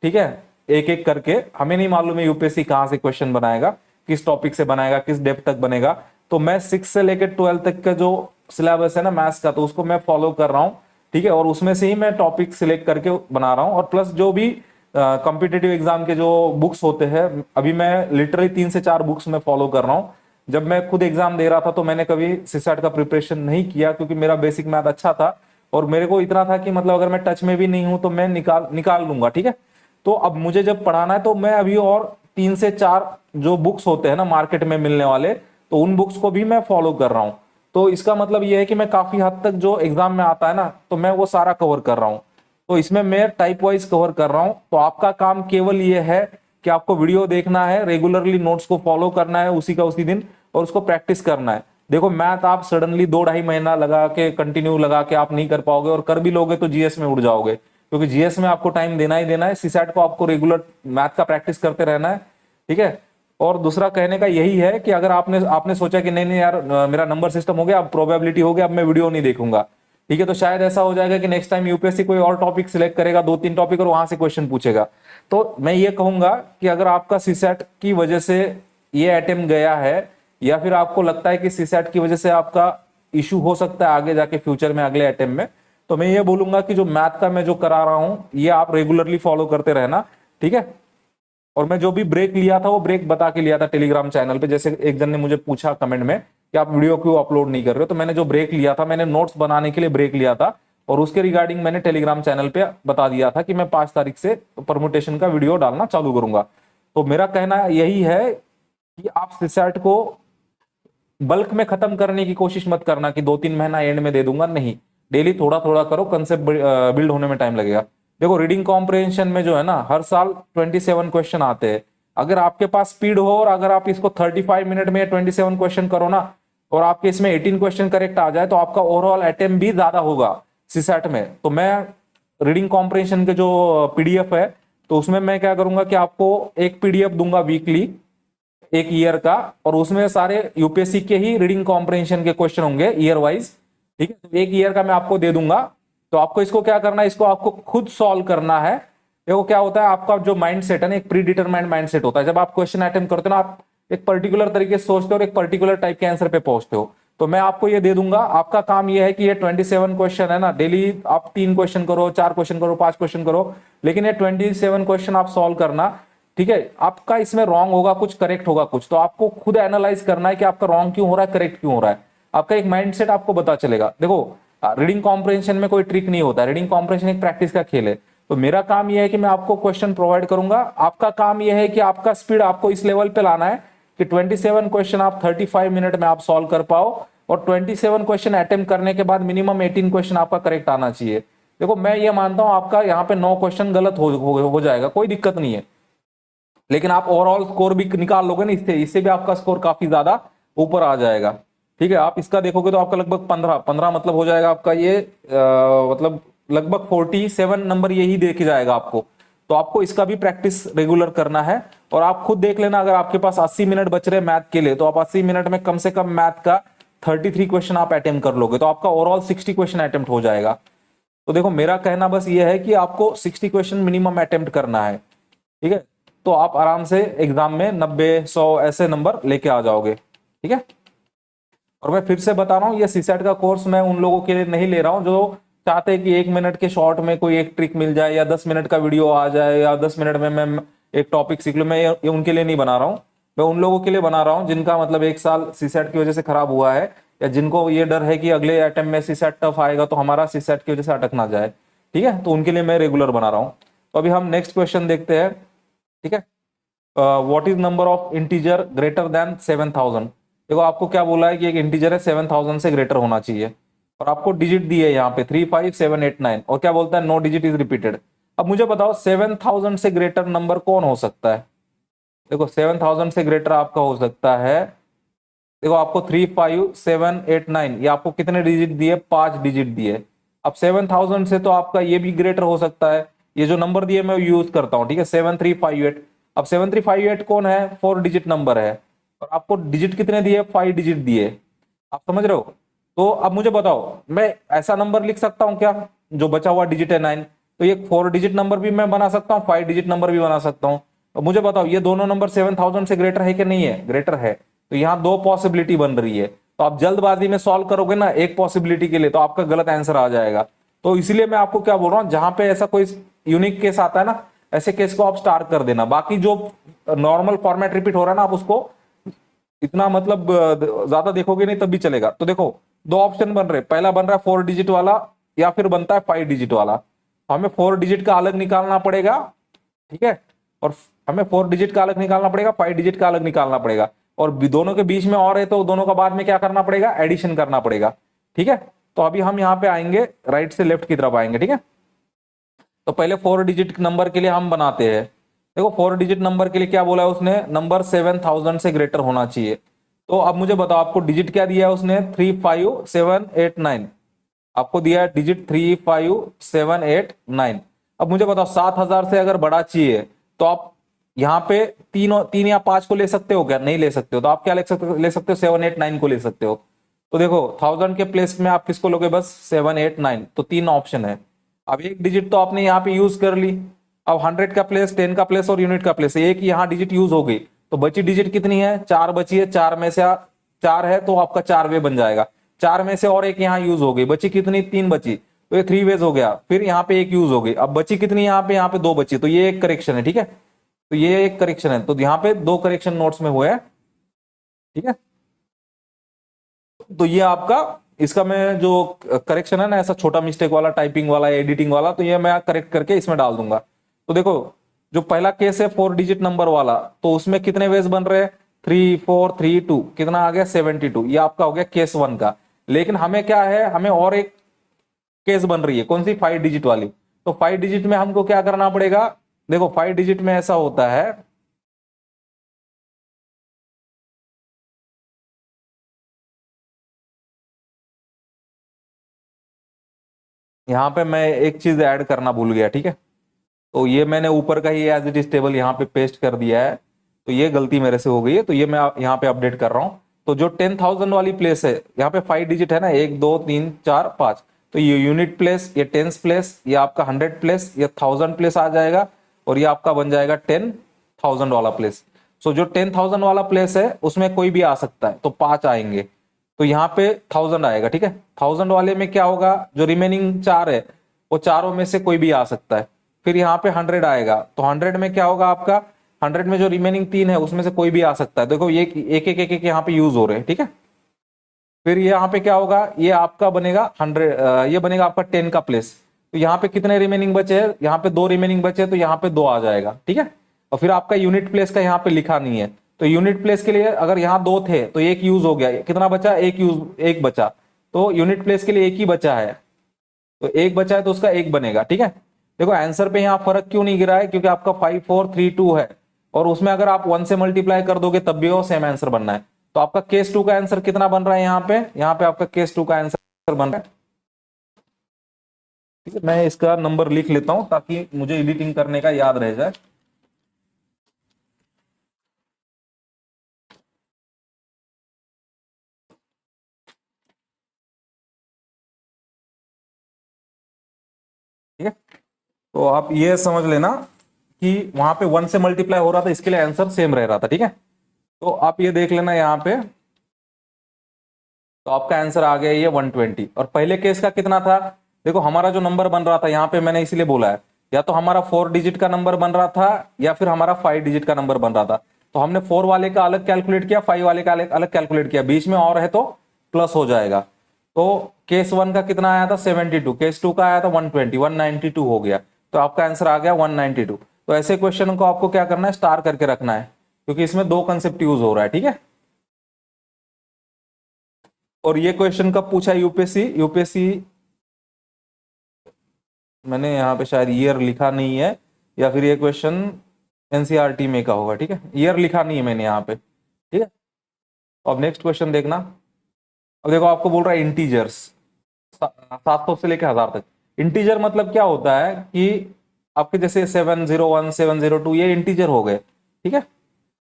ठीक है, एक एक करके। हमें नहीं मालूम है यूपीएससी कहाँ से क्वेश्चन बनाएगा, किस टॉपिक से बनाएगा, किस डेप्थ तक बनेगा। तो मैं 6 से लेकर 12 तक का जो सिलेबस है ना मैथ्स का, तो उसको मैं फॉलो कर रहा हूँ, ठीक है। और उसमें से ही मैं टॉपिक सिलेक्ट करके बना रहा हूँ। और प्लस जो भी कॉम्पिटिटिव एग्जाम के जो बुक्स होते हैं, अभी मैं लिटरली 3 से 4 बुक्स में फॉलो कर रहा हूँ। जब मैं खुद एग्जाम दे रहा था तो मैंने कभी सीसैट का प्रिपरेशन नहीं किया, क्योंकि मेरा बेसिक मैथ अच्छा था और मेरे को इतना था कि मतलब अगर मैं टच में भी नहीं हूं तो मैं निकाल लूंगा, ठीक है। तो अब मुझे जब पढ़ाना है तो मैं अभी और 3 से 4 जो बुक्स होते हैं ना मार्केट में मिलने वाले, तो उन बुक्स को भी मैं फॉलो कर रहा हूँ। तो इसका मतलब यह है कि मैं काफी हद तक जो एग्जाम में आता है ना, तो मैं वो सारा कवर कर रहा हूँ। तो इसमें मैं टाइप वाइज कवर कर रहा हूँ। तो आपका काम केवल ये है कि आपको वीडियो देखना है, रेगुलरली नोट्स को फॉलो करना है उसी का उसी दिन, और उसको प्रैक्टिस करना है। देखो मैथ आप सडनली 2-2.5 महीना लगा के कंटिन्यू लगा के आप नहीं कर पाओगे, और कर भी लोगे तो जीएस में उड़ जाओगे, क्योंकि जीएस में आपको टाइम देना ही देना है। सीसैट को आपको रेगुलर मैथ का प्रैक्टिस करते रहना है, ठीक है। और दूसरा कहने का यही है कि अगर आपने सोचा कि नहीं नहीं यार मेरा नंबर सिस्टम हो गया, अब प्रोबेबिलिटी हो गया, अब मैं वीडियो नहीं देखूंगा, ठीक है, तो शायद ऐसा हो जाएगा कि नेक्स्ट टाइम यूपीएससी कोई और टॉपिक सिलेक्ट करेगा, 2-3 टॉपिक, और वहां से क्वेश्चन पूछेगा। तो मैं ये कहूंगा कि अगर आपका सीसैट की वजह से ये अटेम्प्ट गया है, या फिर आपको लगता है कि सीसैट की वजह से आपका इशू हो सकता है आगे जाके फ्यूचर में अगले अटेम्प्ट में, तो मैं ये बोलूंगा कि जो मैथ का मैं जो करा रहा हूं ये आप रेगुलरली फॉलो करते रहना, ठीक है। और मैं जो भी ब्रेक लिया था वो ब्रेक बता के लिया था टेलीग्राम चैनल पे। जैसे एक जन ने मुझे पूछा कमेंट में कि आप वीडियो क्यों अपलोड नहीं कर रहे हो, तो मैंने जो ब्रेक लिया था, मैंने नोट्स बनाने के लिए ब्रेक लिया था, और उसके रिगार्डिंग मैंने टेलीग्राम चैनल पे बता दिया था कि मैं 5 तारीख से परमुटेशन का वीडियो डालना चालू करूंगा। तो मेरा कहना यही है कि आप सीसैट को बल्क में खत्म करने की कोशिश मत करना कि 2-3 महीना एंड में दे दूंगा, नहीं, डेली थोड़ा थोड़ा करो, कंसेप्ट बिल्ड होने में टाइम लगेगा। देखो रीडिंग कॉम्प्रिहेंशन में जो है ना हर साल 27 क्वेश्चन आते हैं। अगर आपके पास स्पीड हो और अगर आप इसको 35 मिनट में 27 क्वेश्चन करो ना, और आपके इसमें 18 क्वेश्चन करेक्ट आ जाए, तो आपका ओवरऑल अटेम्प्ट भी ज्यादा होगा सीसैट में। तो मैं रीडिंग कॉम्प्रिहेंशन के जो पीडीएफ है तो उसमें मैं क्या करूंगा कि आपको एक पीडीएफ दूंगा वीकली, एक ईयर का, और उसमें सारे यूपीएससी के ही रीडिंग कॉम्प्रिहेंशन के क्वेश्चन होंगे ईयर वाइज। ठीक है, तो एक ईयर का मैं आपको दे दूंगा। तो आपको इसको क्या करना है, इसको आपको खुद सॉल्व करना है। देखो क्या होता है, आपका जो माइंड सेट है ना, एक प्री डिटरमाइंड माइंड सेट होता है। जब आप क्वेश्चन अटेम्प्ट करते हो ना, आप एक पर्टिकुलर तरीके से सोचते हो और एक पर्टिकुलर टाइप के आंसर पे पहुंचते हो। तो मैं आपको ये दे दूंगा, आपका काम ये है कि ये 27 क्वेश्चन है ना, डेली आप 3 क्वेश्चन करो, 4 क्वेश्चन करो, 5 क्वेश्चन करो, लेकिन ये 27 क्वेश्चन आप सॉल्व करना। ठीक है, आपका इसमें रॉन्ग होगा कुछ, करेक्ट होगा कुछ, तो आपको खुद एनालाइज करना है कि आपका रॉन्ग क्यों हो रहा है, करेक्ट क्यों हो रहा है। आपका एक माइंडसेट आपको पता चलेगा। देखो रीडिंग कॉम्प्रिहेंशन में कोई ट्रिक नहीं होता, रीडिंग कॉम्प्रिहेंशन एक प्रैक्टिस का खेल है। तो मेरा काम यह है कि मैं आपको क्वेश्चन प्रोवाइड करूंगा, आपका काम यह है कि आपका स्पीड आपको इस लेवल पे लाना है कि 27 क्वेश्चन आप 35 मिनट में आप सॉल्व कर पाओ, और 27 क्वेश्चन अटेम्प्ट करने के बाद मिनिमम 18 क्वेश्चन आपका करेक्ट आना चाहिए। देखो मैं ये मानता हूं आपका यहाँ पे 9 क्वेश्चन गलत हो जाएगा, कोई दिक्कत नहीं है, लेकिन आप ओवरऑल स्कोर भी निकाल लोगे ना, इससे इससे भी आपका स्कोर काफी ज्यादा ऊपर आ जाएगा। ठीक है, आप इसका देखोगे तो आपका लगभग 15 मतलब हो जाएगा आपका ये मतलब लगभग 47 नंबर यही देके जाएगा आपको। तो आपको इसका भी प्रैक्टिस रेगुलर करना है। और आप खुद देख लेना, अगर आपके पास 80 मिनट बच रहे मैथ के लिए, तो आप 80 मिनट में कम से कम मैथ का 33 क्वेश्चन आप अटेम्प्ट कर लोगे, तो आपका ओवरऑल 60 क्वेश्चन अटेम्प्ट हो जाएगा। तो देखो मेरा कहना बस ये है कि आपको 60 क्वेश्चन मिनिमम अटेम्प्ट करना है। ठीक है, तो आप आराम से एग्जाम में 90-100 ऐसे नंबर लेके आ जाओगे। ठीक है, और मैं फिर से बता रहा हूँ, ये सीसेट का कोर्स मैं उन लोगों के लिए नहीं ले रहा हूँ जो चाहते हैं कि 1 मिनट के शॉर्ट में कोई एक ट्रिक मिल जाए, या 10 मिनट का वीडियो आ जाए, या 10 मिनट में मैं एक टॉपिक सीख लूँ। मैं ये उनके लिए नहीं बना रहा हूँ, मैं उन लोगों के लिए बना रहा हूँ जिनका मतलब 1 साल सीसेट की वजह से खराब हुआ है, या जिनको ये डर है कि अगले अटेम्प्ट में सीसेट टफ आएगा तो हमारा सीसेट की वजह से अटक ना जाए। ठीक है, तो उनके लिए मैं रेगुलर बना रहा हूँ। तो अभी हम नेक्स्ट क्वेश्चन देखते हैं। ठीक है, what is number of integer greater than 7,000। देखो आपको क्या बोला है कि एक इंटीजर है 7,000 से ग्रेटर होना चाहिए, और आपको डिजिट दिए है यहाँ पे 35789, और क्या बोलता है, नो डिजिट इज रिपीटेड। अब मुझे बताओ 7,000 से ग्रेटर नंबर कौन हो सकता है। देखो 7,000 से ग्रेटर आपका हो सकता है, देखो आपको 35789, ये आपको कितने डिजिट दिए, 5 डिजिट दिए। अब 7,000 से तो आपका ये भी ग्रेटर हो सकता है, ये जो नंबर दिए मैं यूज करता हूँ। ठीक है, 7358। अब 7358 कौन है, 4 डिजिट नंबर है, और आपको डिजिट कितने दिए, 5 डिजिट दिए। आप समझ रहे हो। तो अब मुझे बताओ, मैं ऐसा नंबर लिख सकता हूँ क्या, जो बचा हुआ डिजिट है 9, तो ये 4 डिजिट नंबर भी मैं बना सकता हूँ, 5 डिजिट नंबर भी बना सकता हूँ। अब मुझे बताओ ये दोनों नंबर 7,000 से ग्रेटर है कि नहीं है, ग्रेटर है। तो यहाँ 2 पॉसिबिलिटी बन रही है, तो आप जल्दबाजी में सॉल्व करोगे ना एक पॉसिबिलिटी के लिए, तो आपका गलत आंसर आ जाएगा। तो इसलिए मैं आपको क्या बोल रहा हूँ, जहां पे ऐसा कोई यूनिक केस आता है ना, ऐसे केस को आप स्टार कर देना। बाकी जो नॉर्मल फॉर्मेट रिपीट हो रहा है ना, आप उसको इतना मतलब ज्यादा देखोगे नहीं तब भी चलेगा। तो देखो 2 ऑप्शन बन रहे, पहला बन रहा है 4 डिजिट वाला, या फिर बनता है 5 डिजिट वाला। हमें 4 डिजिट का अलग निकालना पड़ेगा। ठीक है, और हमें 4 डिजिट का अलग निकालना पड़ेगा, 5 डिजिट का अलग निकालना पड़ेगा, और दोनों के बीच में और है तो दोनों का बाद में क्या करना पड़ेगा, एडिशन करना पड़ेगा। ठीक है, तो अभी हम यहाँ पे आएंगे, राइट से लेफ्ट की तरफ आएंगे। ठीक है, तो पहले 4 डिजिट नंबर के लिए हम बनाते हैं। देखो 4 डिजिट नंबर के लिए क्या बोला है उसने, नंबर 7,000 से ग्रेटर होना चाहिए। तो अब मुझे बताओ आपको डिजिट क्या दिया है उसने, 35789, आपको दिया है डिजिट 35789। अब मुझे बताओ 7,000 से अगर बड़ा चाहिए, तो आप यहाँ पे 3 या 5 को ले सकते हो क्या, नहीं ले सकते हो, तो आप क्या ले सकते हो 789 को ले सकते हो। तो देखो 1000 के प्लेस में आप किसको लोगे, बस 789। तो 3 ऑप्शन है। अब एक डिजिट तो आपने यहाँ पे यूज कर ली, अब 100 का प्लेस, 10 का प्लेस और यूनिट का प्लेस, एक यहाँ डिजिट यूज हो गई, तो बची डिजिट कितनी है, 4 बची है। 4 में से 4 है तो आपका 4 वे बन जाएगा। 4 में से और एक यहाँ यूज हो गई, बची कितनी, 3 बची, तो ये 3 वेज हो गया। फिर यहाँ पे एक यूज हो गई, अब बची कितनी, यहाँ पे 2 बची, तो ये एक करेक्शन है। ठीक है, तो ये एक करेक्शन है, तो यहाँ पे 2 करेक्शन नोट्स में हुए हैं। ठीक है, तो ये आपका, इसका मैं जो करेक्शन है ना, ऐसा छोटा मिस्टेक वाला, टाइपिंग वाला, एडिटिंग वाला, तो ये मैं करेक्ट करके इसमें डाल दूंगा। तो देखो जो पहला केस है 4 डिजिट नंबर वाला, तो उसमें कितने वेज बन रहे हैं, 3432, कितना आ गया, 72। ये आपका हो गया केस 1 का। लेकिन हमें क्या है, हमें और एक केस बन रही है, कौन सी, 5 डिजिट वाली। तो 5 डिजिट में हमको क्या करना पड़ेगा, देखो 5 डिजिट में ऐसा होता है, यहां पे मैं एक चीज ऐड करना भूल गया। ठीक है, तो ये मैंने ऊपर का ही एज इट इज टेबल यहाँ पे पेस्ट कर दिया है, तो ये गलती मेरे से हो गई है, तो ये मैं यहाँ पे अपडेट कर रहा हूँ। तो जो 10,000 वाली प्लेस है, यहाँ पे 5 डिजिट है ना, 1 2 3 4 5, तो ये यूनिट प्लेस, ये टेंस प्लेस, ये आपका 100 प्लेस, ये 1000 प्लेस आ जाएगा, और ये आपका बन जाएगा 10,000 वाला प्लेस। सो जो 10,000 वाला प्लेस है उसमें कोई भी आ सकता है, तो 5 आएंगे, तो यहाँ पे 1000 आएगा। ठीक है, 1000 वाले में क्या होगा, जो रिमेनिंग 4 है वो चारों में से कोई भी आ सकता है। फिर यहाँ पे 100 आएगा, तो 100 में क्या होगा आपका, 100 में जो रिमेनिंग 3 है उसमें से कोई भी आ सकता है। देखो ये एक एक एक एक यहाँ पे यूज हो रहे हैं। ठीक है, फिर यहाँ पे क्या होगा, ये आपका बनेगा 100, ये बनेगा आपका 10 का प्लेस। तो यहाँ पे कितने रिमेनिंग बचे हैं, यहाँ पे 2 रिमेनिंग बचे, तो यहाँ पे 2 आ जाएगा। ठीक है, और फिर आपका यूनिट प्लेस का यहाँ पे लिखा नहीं है, तो यूनिट प्लेस के लिए अगर यहाँ 2 थे तो एक यूज हो गया, कितना बचा, एक बचा, तो यूनिट प्लेस के लिए एक ही बचा है, तो एक बचा है तो उसका एक बनेगा। ठीक है, देखो आंसर पे यहाँ फर्क क्यों नहीं गिरा है, क्योंकि आपका 5 4 3 2 है, और उसमें अगर आप 1 से मल्टीप्लाई कर दोगे तब भी वो सेम आंसर बनना है। तो आपका केस 2 का आंसर कितना बन रहा है, यहाँ पे आपका केस 2 का आंसर बन रहा है। ठीक है, मैं इसका नंबर लिख लेता हूं ताकि मुझे एडिटिंग करने का याद रह जाए। ठीक है, तो आप ये समझ लेना कि वहां पे 1 से मल्टीप्लाई हो रहा था, इसके लिए आंसर सेम रह रहा था। ठीक है, तो आप ये देख लेना यहाँ पे, तो आपका आंसर आ गया ये 120। और पहले केस का कितना था, देखो हमारा जो नंबर बन रहा था यहाँ पे, मैंने इसीलिए बोला है, या तो हमारा 4 डिजिट का नंबर बन रहा था या फिर हमारा 5 डिजिट का नंबर बन रहा था। तो हमने 4 वाले का अलग कैलकुलेट किया, 5 वाले का अलग अलग कैलकुलेट किया, बीच में और है तो प्लस हो जाएगा। तो केस 1 का कितना आया था 72, केस 2 का आया था 120, 192 हो गया, तो आपका आंसर आ गया 192। तो ऐसे क्वेश्चन को आपको क्या करना है, स्टार करके रखना है, क्योंकि इसमें 2 कंसेप्ट यूज हो रहा है। ठीक है, और ये क्वेश्चन कब पूछा यूपीएससी, यूपीएससी मैंने यहाँ पे शायद ईयर लिखा नहीं है, या फिर ये क्वेश्चन एनसीईआरटी में का होगा। ठीक है, ईयर लिखा नहीं है मैंने यहाँ पे। ठीक है, अब नेक्स्ट क्वेश्चन देखना। अब देखो आपको बोल रहा है इंटीजर्स, 700 से लेकर 1000 तक। इंटीजर मतलब क्या होता है कि आपके जैसे 701 702 ये इंटीजर हो गए। ठीक है,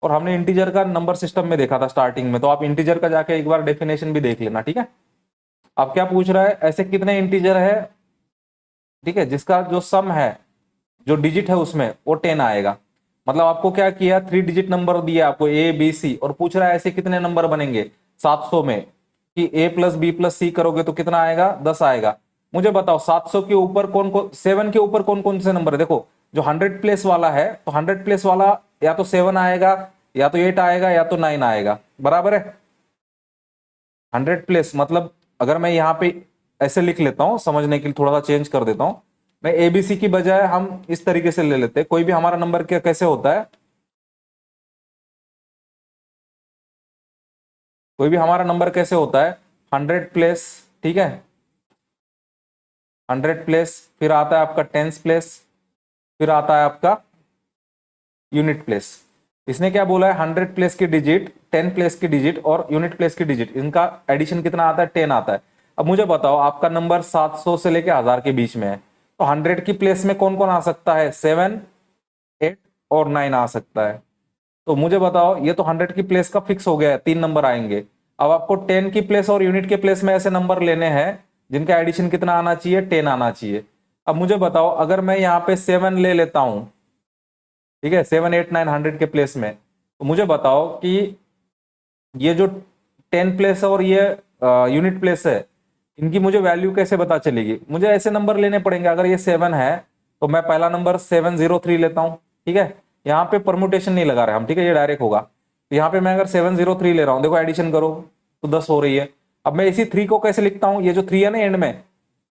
और हमने इंटीजर का नंबर सिस्टम में देखा था स्टार्टिंग में, तो आप इंटीजर का जाके एक बार डेफिनेशन भी देख लेना। ठीक है, अब क्या पूछ रहा है, ऐसे कितने इंटीजर है, ठीक है, जिसका जो सम है, जो डिजिट है उसमें वो 10 आएगा। मतलब आपको क्या किया, 3 डिजिट नंबर दिया आपको ए बी सी, और पूछ रहा है ऐसे कितने नंबर बनेंगे 700 में, कि ए प्लस बी प्लस सी करोगे तो कितना आएगा, 10 आएगा। मुझे बताओ 700 के ऊपर कौन कौन, 7 के ऊपर कौन कौन से नंबर है। देखो जो 100 प्लेस वाला है, तो 100 प्लेस वाला या तो 7 आएगा, या तो 8 आएगा, या तो 9 आएगा, बराबर है। 100 प्लेस मतलब, अगर मैं यहाँ पे ऐसे लिख लेता हूं समझने के लिए, थोड़ा सा चेंज कर देता हूं मैं, एबीसी की बजाय हम इस तरीके से ले लेते हैं, कोई भी हमारा नंबर क्या कैसे होता है, कोई भी हमारा नंबर कैसे होता है, 100 प्लेस, ठीक है, 100 प्लेस, फिर आता है आपका टेंस प्लेस, फिर आता है आपका यूनिट प्लेस। इसने क्या बोला है, 100 प्लेस की डिजिट, 10 प्लेस की डिजिट और यूनिट प्लेस की डिजिट, इनका एडिशन कितना आता है, 10 आता है। अब मुझे बताओ आपका नंबर 700 से लेके 1000 के बीच में है, तो 100 की प्लेस में कौन कौन आ सकता है, 7 8 और 9 आ सकता है। तो मुझे बताओ, ये तो 100 की प्लेस का फिक्स हो गया है, 3 नंबर आएंगे। अब आपको 10 की प्लेस और यूनिट के प्लेस में ऐसे नंबर लेने हैं जिनका एडिशन कितना आना चाहिए, 10 आना चाहिए। अब मुझे बताओ अगर मैं यहाँ पे 7 ले लेता हूं, ठीक है, 7 8 9 100 के प्लेस में, तो मुझे बताओ कि ये जो 10 प्लेस है और ये यूनिट प्लेस है, इनकी मुझे वैल्यू कैसे पता चलेगी, मुझे ऐसे नंबर लेने पड़ेंगे। अगर ये 7 है तो मैं पहला नंबर 703 लेता हूं। ठीक है, यहाँ पे परमुटेशन नहीं लगा रहे हम, ठीक है, ये डायरेक्ट होगा। तो यहाँ पे मैं अगर 703 ले रहा हूँ, देखो एडिशन करो तो 10 हो रही है। अब मैं इसी 3 को कैसे लिखता हूँ, ये जो 3 है ना एंड में,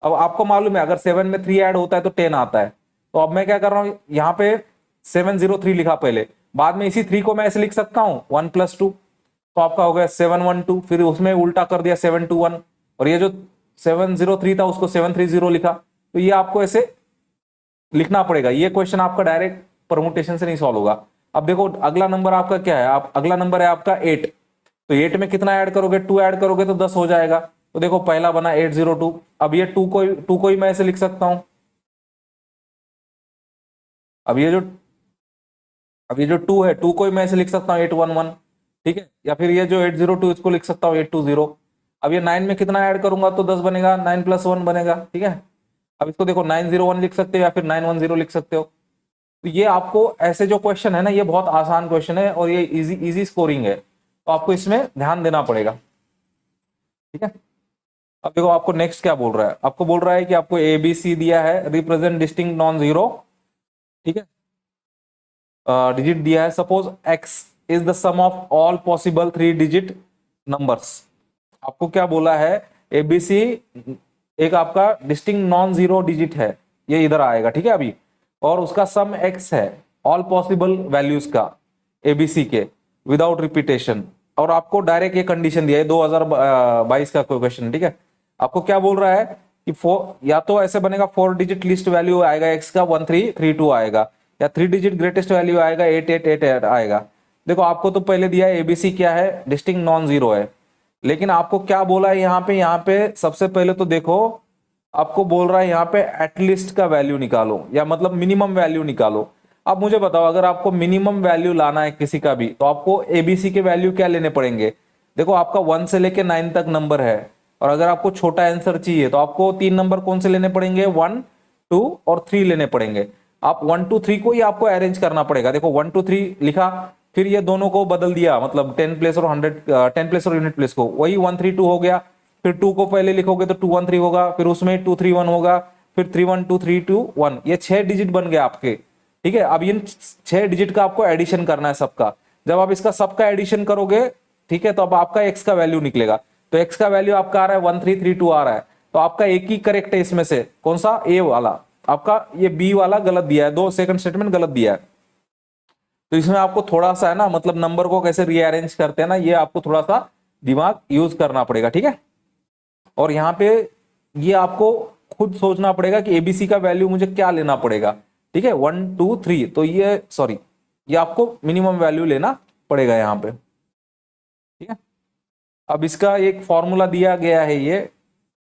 अब आपको मालूम है अगर 7 में 3 ऐड होता है तो 10 आता है। तो अब मैं क्या कर रहा हूँ, यहाँ पे 703 लिखा पहले, बाद में इसी 3 को मैं ऐसे लिख सकता हूँ 1 + 2, तो आपका हो गया 712, फिर उसमें उल्टा कर दिया 721, और ये जो 703 था उसको 730 लिखा। तो ये आपको ऐसे लिखना पड़ेगा, ये क्वेश्चन आपका डायरेक्ट परमुटेशन से नहीं सॉल्व होगा। अब देखो अगला नंबर आपका क्या है, आप अगला नंबर है आपका 8, तो 8 में कितना ऐड करोगे, 2 ऐड करोगे तो 10 हो जाएगा। तो देखो पहला बना 802, अब ये 2 को ही मैं ऐसे लिख सकता हूं, अब ये जो अब ये जो 2 है, 2 को मैं ऐसे लिख सकता हूँ 811, ठीक है, या फिर ये जो 802 इसको लिख सकता हूँ 820। अब ये 9 में कितना ऐड करूंगा तो 10 बनेगा, 9 + 1 बनेगा, ठीक है। अब इसको देखो 901 लिख सकते हो या फिर 910 लिख सकते हो। तो ये आपको ऐसे जो क्वेश्चन है ना, ये बहुत आसान क्वेश्चन है और ये इजी इजी स्कोरिंग है, तो आपको इसमें ध्यान देना पड़ेगा, ठीक है। अब देखो आपको नेक्स्ट क्या बोल रहा है, आपको बोल रहा है कि आपको ABC दिया है, रिप्रेजेंट डिस्टिंक्ट नॉन जीरो, ठीक है, डिजिट दिया है। Suppose x is the sum of all possible 3 digit numbers. आपको क्या बोला है, एबीसी एक आपका डिस्टिंक्ट नॉन जीरो डिजिट है, ये इधर आएगा, ठीक है अभी, और उसका सम x है ऑल पॉसिबल वैल्यूज का एबीसी के विदाउट रिपीटेशन। और आपको डायरेक्ट ये कंडीशन दिया है, 2022 का क्वेश्चन, ठीक है। आपको क्या बोल रहा है कि या तो ऐसे बनेगा 4 डिजिट लिस्ट वैल्यू आएगा x का 1332 आएगा, या 3 डिजिट ग्रेटेस्ट वैल्यू आएगा 8888 आएगा। देखो आपको तो पहले दिया है एबीसी क्या है, डिस्टिंक्ट नॉन जीरो है, लेकिन आपको क्या बोला है यहाँ पे सबसे पहले तो देखो, आपको बोल रहा है यहाँ पे एटलीस्ट का वैल्यू निकालो, या मतलब मिनिमम वैल्यू निकालो। अब मुझे बताओ, अगर आपको मिनिमम वैल्यू लाना है किसी का भी, तो आपको एबीसी के वैल्यू क्या लेने पड़ेंगे। देखो आपका 1 से लेके 9 तक नंबर है, और अगर आपको छोटा आंसर चाहिए तो आपको 3 नंबर कौन से लेने पड़ेंगे, 1 2 और 3 लेने पड़ेंगे। आप 1 2 3 को ही आपको अरेंज करना पड़ेगा। देखो 1 2 3 लिखा, फिर ये दोनों को बदल दिया, मतलब 10 प्लेस और 10 प्लेस और यूनिट प्लेस को, वही 1 3 2 हो गया। फिर 2 को पहले लिखोगे तो 2 1 3 होगा, फिर उसमें 2 3 1 होगा, फिर 3 1 2 3 2 1, ये 6 डिजिट बन गए आपके, ठीक है। अब इन 6 डिजिट का आपको एडिशन करना है सबका। जब आप इसका सबका एडिशन करोगे, ठीक है, तो अब आपका एक्स का वैल्यू निकलेगा। तो एक्स का वैल्यू आपका आ रहा है 1332 आ रहा है, तो आपका एक ही करेक्ट है इसमें से, कौन सा, ए वाला। आपका ये बी वाला गलत दिया है, दो सेकंड स्टेटमेंट गलत दिया है। तो इसमें आपको थोड़ा सा है ना, मतलब नंबर को कैसे रीअरेंज करते हैं ना, ये आपको थोड़ा सा दिमाग यूज करना पड़ेगा, ठीक है। और यहाँ पे ये आपको खुद सोचना पड़ेगा कि एबीसी का वैल्यू मुझे क्या लेना पड़ेगा, ठीक है, 1 2 3, तो ये सॉरी, ये आपको मिनिमम वैल्यू लेना पड़ेगा यहाँ पे, ठीक है। अब इसका एक फॉर्मूला दिया गया है ये,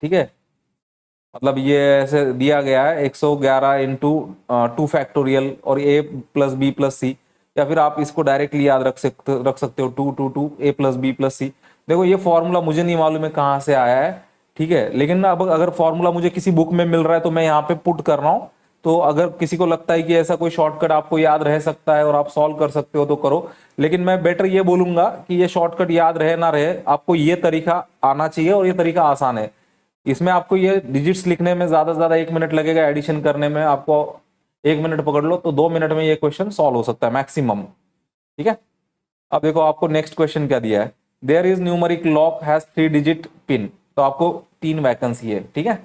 ठीक है, मतलब ये ऐसे दिया गया है 111 इंटू 2 फैक्टोरियल और a + b + c, या फिर आप इसको डायरेक्टली याद रख सकते हो 2 2 2 a + b + c। देखो ये फॉर्मूला मुझे नहीं मालूम है कहाँ से आया है, ठीक है, लेकिन अब अगर फॉर्मूला मुझे किसी बुक में मिल रहा है तो मैं यहाँ पे पुट कर रहा हूँ। तो अगर किसी को लगता है कि ऐसा कोई शॉर्टकट आपको याद रह सकता है और आप सॉल्व कर सकते हो तो करो, लेकिन मैं बेटर ये बोलूंगा कि ये शॉर्टकट याद रहे ना रहे, आपको ये तरीका आना चाहिए और ये तरीका आसान है। इसमें आपको ये डिजिट्स लिखने में ज्यादा से ज्यादा 1 मिनट लगेगा, एडिशन करने में आपको 1 मिनट पकड़ लो, तो 2 मिनट में ये क्वेश्चन सॉल्व हो सकता है मैक्सिमम, ठीक है। अब देखो आपको नेक्स्ट क्वेश्चन क्या दिया है, there is numeric lock has 3 digit pin, तो आपको 3 वैकेंसी है, ठीक है।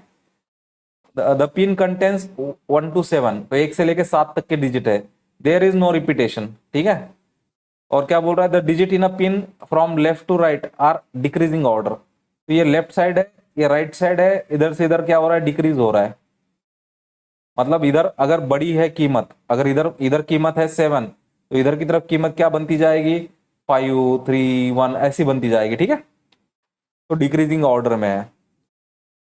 द पिन कंटेंस 1 to 7, तो 1 से लेके 7 तक के डिजिट है। देयर इज नो रिपीटेशन, ठीक है। और क्या बोल रहा है, the digit in a pin from left to right are decreasing order, तो ये लेफ्ट साइड है, ये राइट साइड है, इधर से इधर क्या हो रहा है, डिक्रीज हो रहा है। मतलब इधर अगर बड़ी है कीमत, अगर इधर इधर कीमत है 7, तो इधर की तरफ कीमत क्या बनती जाएगी, 5 3 1 ऐसी बनती जाएगी, ठीक है। तो डिक्रीजिंग ऑर्डर में है।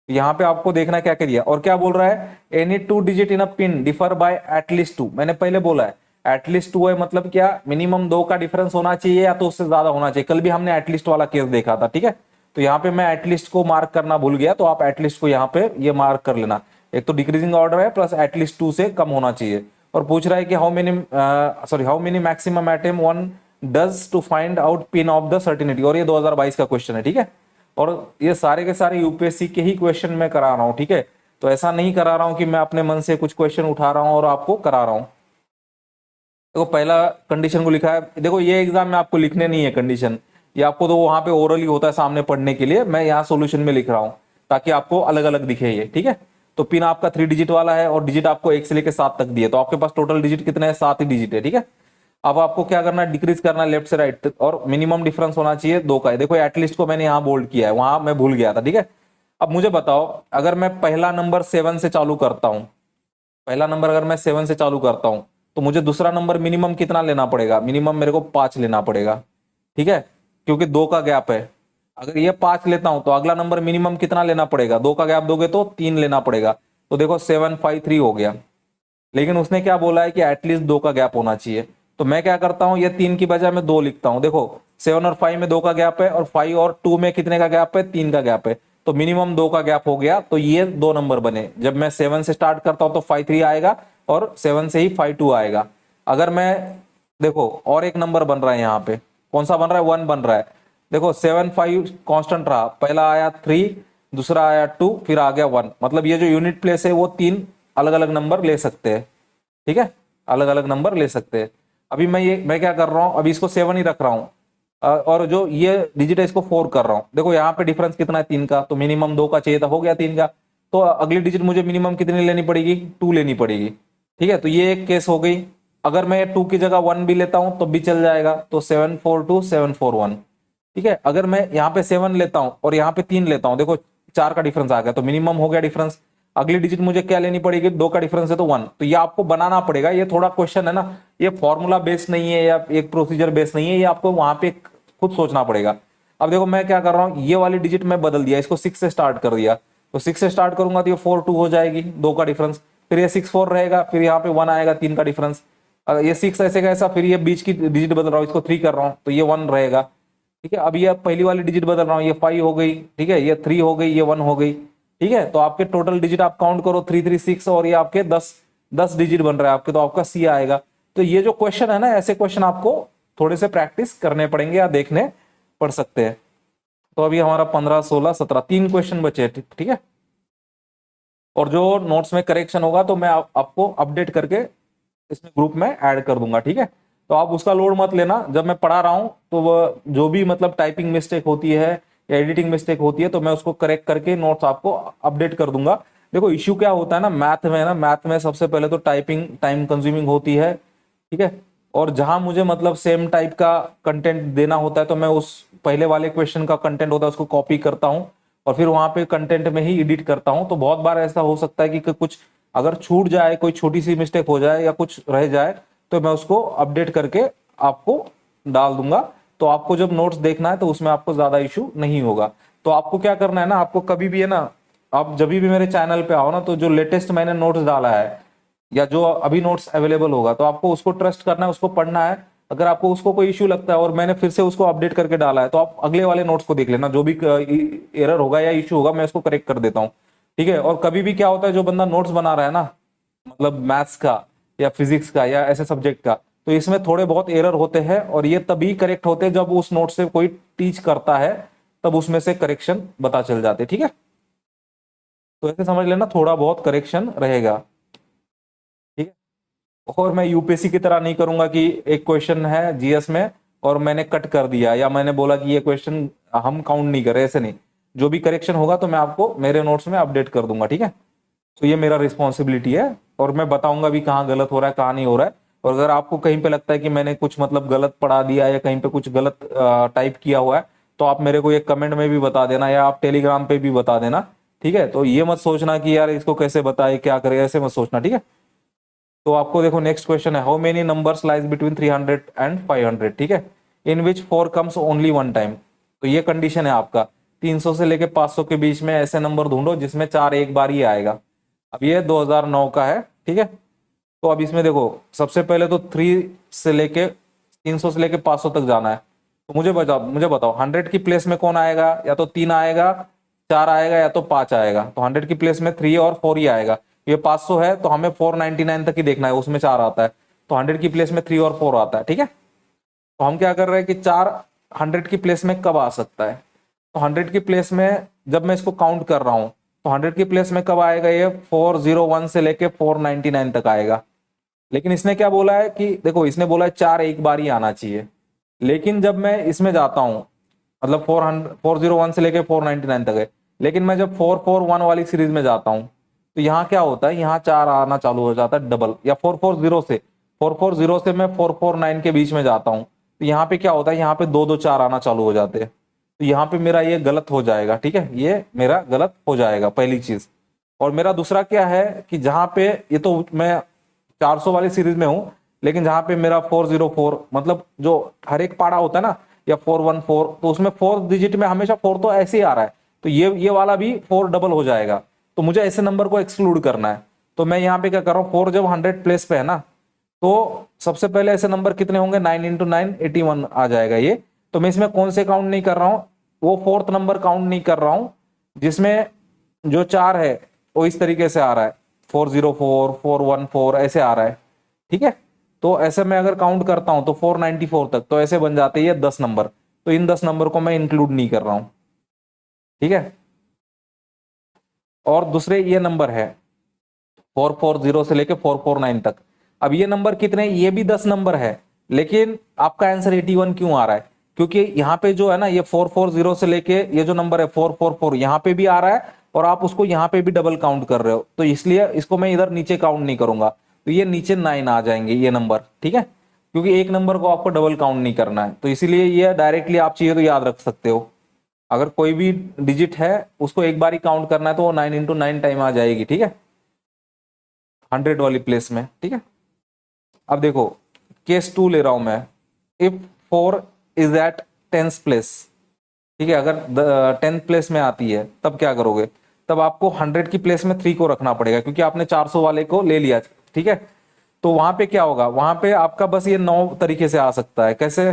तो यहाँ पे आपको देखना क्या क्या दिया, और क्या बोल रहा है, any 2 digit in a pin differ by at least 2, मैंने पहले बोला है एटलीस्ट 2 है, मतलब क्या, मिनिमम 2 का डिफरेंस होना चाहिए या तो उससे ज्यादा होना चाहिए। कल भी हमने एटलीस्ट वाला केस देखा था, ठीक है। तो यहाँ पे मैं एटलीस्ट को मार्क करना भूल गया, तो आप एटलीस्ट को यहाँ पे ये मार्क कर लेना। एक तो डिक्रीजिंग ऑर्डर है प्लस एटलीस्ट 2 से कम होना चाहिए। और पूछ रहा है कि how many maximum attempt one does to find out pin of the certainty, और ये 2022 का क्वेश्चन है, ठीक है। और ये सारे के सारे यूपीएससी के ही क्वेश्चन मैं करा रहा हूँ, ठीक है। तो ऐसा नहीं करा रहा हूँ कि मैं अपने मन से कुछ क्वेश्चन उठा रहा हूँ और आपको करा रहा हूँ। देखो पहला कंडीशन को लिखा है, देखो ये एग्जाम में आपको लिखने नहीं है कंडीशन, ये आपको तो वहां पे ओरली होता है सामने पढ़ने के लिए, मैं यहाँ सॉल्यूशन में लिख रहा हूँ ताकि आपको अलग अलग दिखे ये, ठीक है। तो पिन आपका 3 डिजिट वाला है और डिजिट आपको 1 से लेकर 7 तक दिए, तो आपके पास टोटल डिजिट कितने हैं, 7 ही डिजिट है, ठीक है। अब आपको क्या करना है, डिक्रीज करना है लेफ्ट से राइट, और मिनिमम डिफरेंस होना चाहिए 2 का। देखो एटलीस्ट को मैंने यहाँ बोल्ड किया है, वहां मैं भूल गया था, ठीक है। अब मुझे बताओ, अगर मैं पहला नंबर 7 से चालू करता हूं, पहला नंबर अगर मैं 7 से चालू करता हूं, तो मुझे दूसरा नंबर मिनिमम कितना लेना पड़ेगा, मिनिमम मेरे को 5 लेना पड़ेगा, ठीक है, क्योंकि 2 का गैप है। अगर ये 5 लेता हूं तो अगला नंबर मिनिमम कितना लेना पड़ेगा, 2 का गैप दोगे तो 3 लेना पड़ेगा। तो देखो 7 5 3 हो गया, लेकिन उसने क्या बोला है कि एटलीस्ट 2 का गैप होना चाहिए। तो मैं क्या करता हूँ, ये 3 की बजाय मैं 2 लिखता हूँ। देखो 7 और 5 में 2 का गैप है, और 5 और 2 में कितने का गैप है, 3 का गैप है। तो मिनिमम 2 का गैप हो गया, तो ये 2 नंबर बने। जब मैं 7 से स्टार्ट करता हूं तो 5 3 आएगा, और 7 से ही 5 2 आएगा। अगर मैं, देखो और एक नंबर बन रहा है यहाँ पे, कौन सा बन रहा है, 1 बन रहा है। देखो 7 5 कांस्टेंट रहा, पहला आया 3, दूसरा आया 2, फिर आ गया 1। मतलब ये जो यूनिट प्लेस है वो 3 अलग अलग नंबर ले सकते हैं, ठीक है, अलग अलग नंबर ले सकते हैं। अभी मैं क्या कर रहा हूँ, अभी इसको 7 ही रख रहा हूँ, और जो ये डिजिट है इसको 4 कर रहा हूँ। देखो यहाँ पे डिफरेंस कितना है, 3 का, तो मिनिमम 2 का चाहिए था, हो गया 3 का। तो अगली डिजिट मुझे मिनिमम कितनी लेनी पड़ेगी, 2 लेनी पड़ेगी, ठीक है। तो ये एक केस हो गई। अगर मैं 2 की जगह 1 भी लेता हूं तो भी चल जाएगा, तो 7 4 2 7 4 1, ठीक है। अगर मैं यहाँ पे 7 लेता हूं और यहाँ पे 3 लेता हूं, देखो 4 का डिफरेंस आ गया, तो मिनिमम हो गया डिफरेंस। अगली डिजिट मुझे क्या लेनी पड़ेगी, 2 का डिफरेंस है तो 1। तो ये आपको बनाना पड़ेगा। ये थोड़ा क्वेश्चन है ना, ये फॉर्मूला बेस्ड नहीं है या एक प्रोसीजर बेस्ड नहीं है, ये आपको वहां पे खुद सोचना पड़ेगा। अब देखो मैं क्या कर रहा हूँ, ये वाली डिजिट मैं बदल दिया, इसको 6 से स्टार्ट कर दिया। तो 6 से स्टार्ट करूंगा तो ये 4 2 हो जाएगी, 2 का डिफरेंस। फिर ये 6 4 रहेगा, फिर यहाँ पे 1 आएगा, 3 का डिफरेंस। ये 6 ऐसे का ऐसा, फिर ये बीच की डिजिट बदल रहा हूँ, इसको 3 कर रहा हूँ तो ये 1 रहेगा, ठीक है। अब ये पहली वाली डिजिट बदल रहा हूँ, ये 5 हो गई, ठीक है, ये 3 हो गई, ये 1 हो गई, ठीक है। तो आपके टोटल डिजिट आप काउंट करो, 3 3 6, और ये आपके 10 डिजिट बन रहा है आपके, तो आपका सी आएगा। तो ये जो क्वेश्चन है ना, ऐसे क्वेश्चन आपको थोड़े से प्रैक्टिस करने पड़ेंगे या देखने पड़ सकते हैं। तो अभी हमारा 15 16 17 3 क्वेश्चन बचे, ठीक है। और जो नोट्स में करेक्शन होगा तो मैं आपको अपडेट करके इसमें ग्रुप में ऐड कर दूंगा, ठीक है। तो आप उसका लोड मत लेना, जब मैं पढ़ा रहा हूं तो वो जो भी मतलब टाइपिंग मिस्टेक होती है या एडिटिंग मिस्टेक होती है तो मैं उसको करेक्ट करके नोट्स आपको अपडेट कर दूंगा। देखो इश्यू क्या होता है ना, मैथ में सबसे पहले तो टाइपिंग टाइम कंज्यूमिंग होती है, ठीक है। और जहां मुझे मतलब सेम टाइप का कंटेंट देना होता है तो मैं उस पहले वाले क्वेश्चन का कंटेंट होता है उसको कॉपी करता हूं, और फिर वहां पे कंटेंट में ही एडिट करता हूं। तो बहुत बार ऐसा हो सकता है कि कुछ अगर छूट जाए, कोई छोटी सी मिस्टेक हो जाए या कुछ रह जाए, तो मैं उसको अपडेट करके आपको डाल दूंगा। तो आपको जब नोट्स देखना है तो उसमें आपको ज्यादा इशू नहीं होगा। तो आपको क्या करना है ना, आपको कभी भी है ना, आप जब भी मेरे चैनल पे आओ ना, तो जो लेटेस्ट मैंने नोट्स डाला है या जो अभी नोट्स अवेलेबल होगा तो आपको उसको ट्रस्ट करना है, उसको पढ़ना है। अगर आपको उसको कोई इश्यू लगता है और मैंने फिर से उसको अपडेट करके डाला है तो आप अगले वाले नोट्स को देख लेना, जो भी एरर होगा या इश्यू होगा मैं उसको करेक्ट कर देता हूँ, ठीक है। और कभी भी क्या होता है, जो बंदा नोट्स बना रहा है ना, मतलब मैथ्स का या फिजिक्स का या ऐसे सब्जेक्ट का, तो इसमें थोड़े बहुत एरर होते हैं, और ये तभी करेक्ट होते हैं जब उस नोट से कोई टीच करता है, तब उसमें से करेक्शन पता चल जाते, ठीक है। तो ऐसे समझ लेना, थोड़ा बहुत करेक्शन रहेगा, ठीक है। और मैं यूपीएससी की तरह नहीं करूंगा कि एक क्वेश्चन है जीएस में और मैंने कट कर दिया या मैंने बोला कि ये क्वेश्चन हम काउंट नहीं कर रहे, ऐसे नहीं। जो भी करेक्शन होगा तो मैं आपको मेरे नोट्स में अपडेट कर दूंगा, ठीक है। तो ये मेरा रिस्पॉन्सिबिलिटी है, और मैं बताऊंगा भी कहाँ गलत हो रहा है कहाँ नहीं हो रहा है। और अगर आपको कहीं पे लगता है कि मैंने कुछ मतलब गलत पढ़ा दिया या कहीं पे कुछ गलत टाइप किया हुआ है, तो आप मेरे को एक कमेंट में भी बता देना या आप टेलीग्राम पे भी बता देना, ठीक है। तो ये मत सोचना कि यार इसको कैसे बताए क्या करे, ऐसे मत सोचना, ठीक है। तो आपको देखो नेक्स्ट क्वेश्चन है, how many numbers lies between 300 and 500, ठीक है, in which 4 comes only 1 time. तो ये कंडीशन है आपका, 300 से लेके 500 के बीच में ऐसे नंबर ढूंढो जिसमें 4 एक बार ही आएगा। अब ये 2009 का है, ठीक है। तो अब इसमें देखो सबसे पहले तो 300 से लेके 500 तक जाना है। तो मुझे बताओ 100 की प्लेस में कौन आएगा, या तो 3 आएगा, 4 आएगा, या तो 5 आएगा। तो 100 की प्लेस में 3 और 4 ही आएगा। ये 500 है तो हमें 499 तक ही देखना है, उसमें 4 आता है, तो 100 की प्लेस में 3 और 4 आता है, ठीक है। तो हम क्या कर रहे हैं कि 4 100 की प्लेस में कब आ सकता है, तो 100 की प्लेस में जब मैं इसको काउंट कर रहा हूं तो 100 की प्लेस में कब आएगा, ये 401 से लेके 499 तक आएगा। लेकिन इसने क्या बोला है कि देखो इसने बोला है 4 एक बार ही आना चाहिए, लेकिन जब मैं इसमें जाता हूं, मतलब 401 से लेके 499 तक है, लेकिन मैं जब 441 वाली सीरीज में जाता हूं तो यहाँ क्या होता है, यहाँ 4 आना चालू हो जाता है डबल, या 440 से मैं 449 के बीच में जाता हूँ तो यहाँ पे क्या होता है, यहाँ पे 2 2 4 आना चालू हो जाते हैं। तो यहाँ पे मेरा ये गलत हो जाएगा, ठीक है, ये मेरा गलत हो जाएगा पहली चीज। और मेरा दूसरा क्या है कि जहां पे ये तो मैं 400 वाली सीरीज में हूं, लेकिन जहां पे मेरा 404 मतलब जो हर एक पाड़ा होता है ना, या 414, तो उसमें 4 डिजिट में हमेशा 4 तो ऐसे ही आ रहा है, तो ये वाला भी 4 डबल हो जाएगा। तो मुझे ऐसे नंबर को एक्सक्लूड करना है। तो मैं यहाँ पे क्या कर रहा हूँ, 4 जब 100 प्लेस पे है ना, तो सबसे पहले ऐसे नंबर कितने होंगे, 9 इंटू 9 81 आ जाएगा ये। तो मैं इसमें कौन से काउंट नहीं कर रहा हूँ, वो फोर्थ नंबर काउंट नहीं कर रहा हूँ जिसमें जो 4 है वो इस तरीके से आ रहा है, 404 414 ऐसे आ रहा है, ठीक है। तो ऐसे मैं अगर काउंट करता हूं तो 494 तक, तो ऐसे बन जाते हैं 10 नंबर। तो इन 10 नंबर को मैं इंक्लूड नहीं कर रहा हूं, ठीक है। और दूसरे ये नंबर है 440 से लेके 449 तक। अब ये नंबर कितने, ये भी 10 नंबर है, लेकिन आपका आंसर 81 क्यों आ रहा है, क्योंकि यहाँ पे जो है ना, ये 440 से लेके ये जो नंबर है 444 यहाँ पे भी आ रहा है, और आप उसको यहाँ पे भी डबल काउंट कर रहे हो, तो इसलिए इसको मैं इधर नीचे काउंट नहीं करूंगा। तो ये नीचे 9 आ जाएंगे ये नंबर, ठीक है, क्योंकि एक नंबर को आपको डबल काउंट नहीं करना है। तो इसीलिए ये डायरेक्टली आप चाहिए तो याद रख सकते हो, अगर कोई भी डिजिट है उसको एक बार ही काउंट करना है तो वो 9 इंटू 9 टाइम आ जाएगी, ठीक है, 100 वाली प्लेस में, ठीक है। अब देखो केस 2 ले रहा हूं मैं, if 4 is eight 10th place, ठीक है, अगर 10th प्लेस में आती है तब क्या करोगे, तब आपको 100 की प्लेस में 3 को रखना पड़ेगा, क्योंकि आपने 400 वाले को ले लिया, ठीक है। तो वहां पे क्या होगा, वहां पे आपका बस ये 9 तरीके से आ सकता है, कैसे,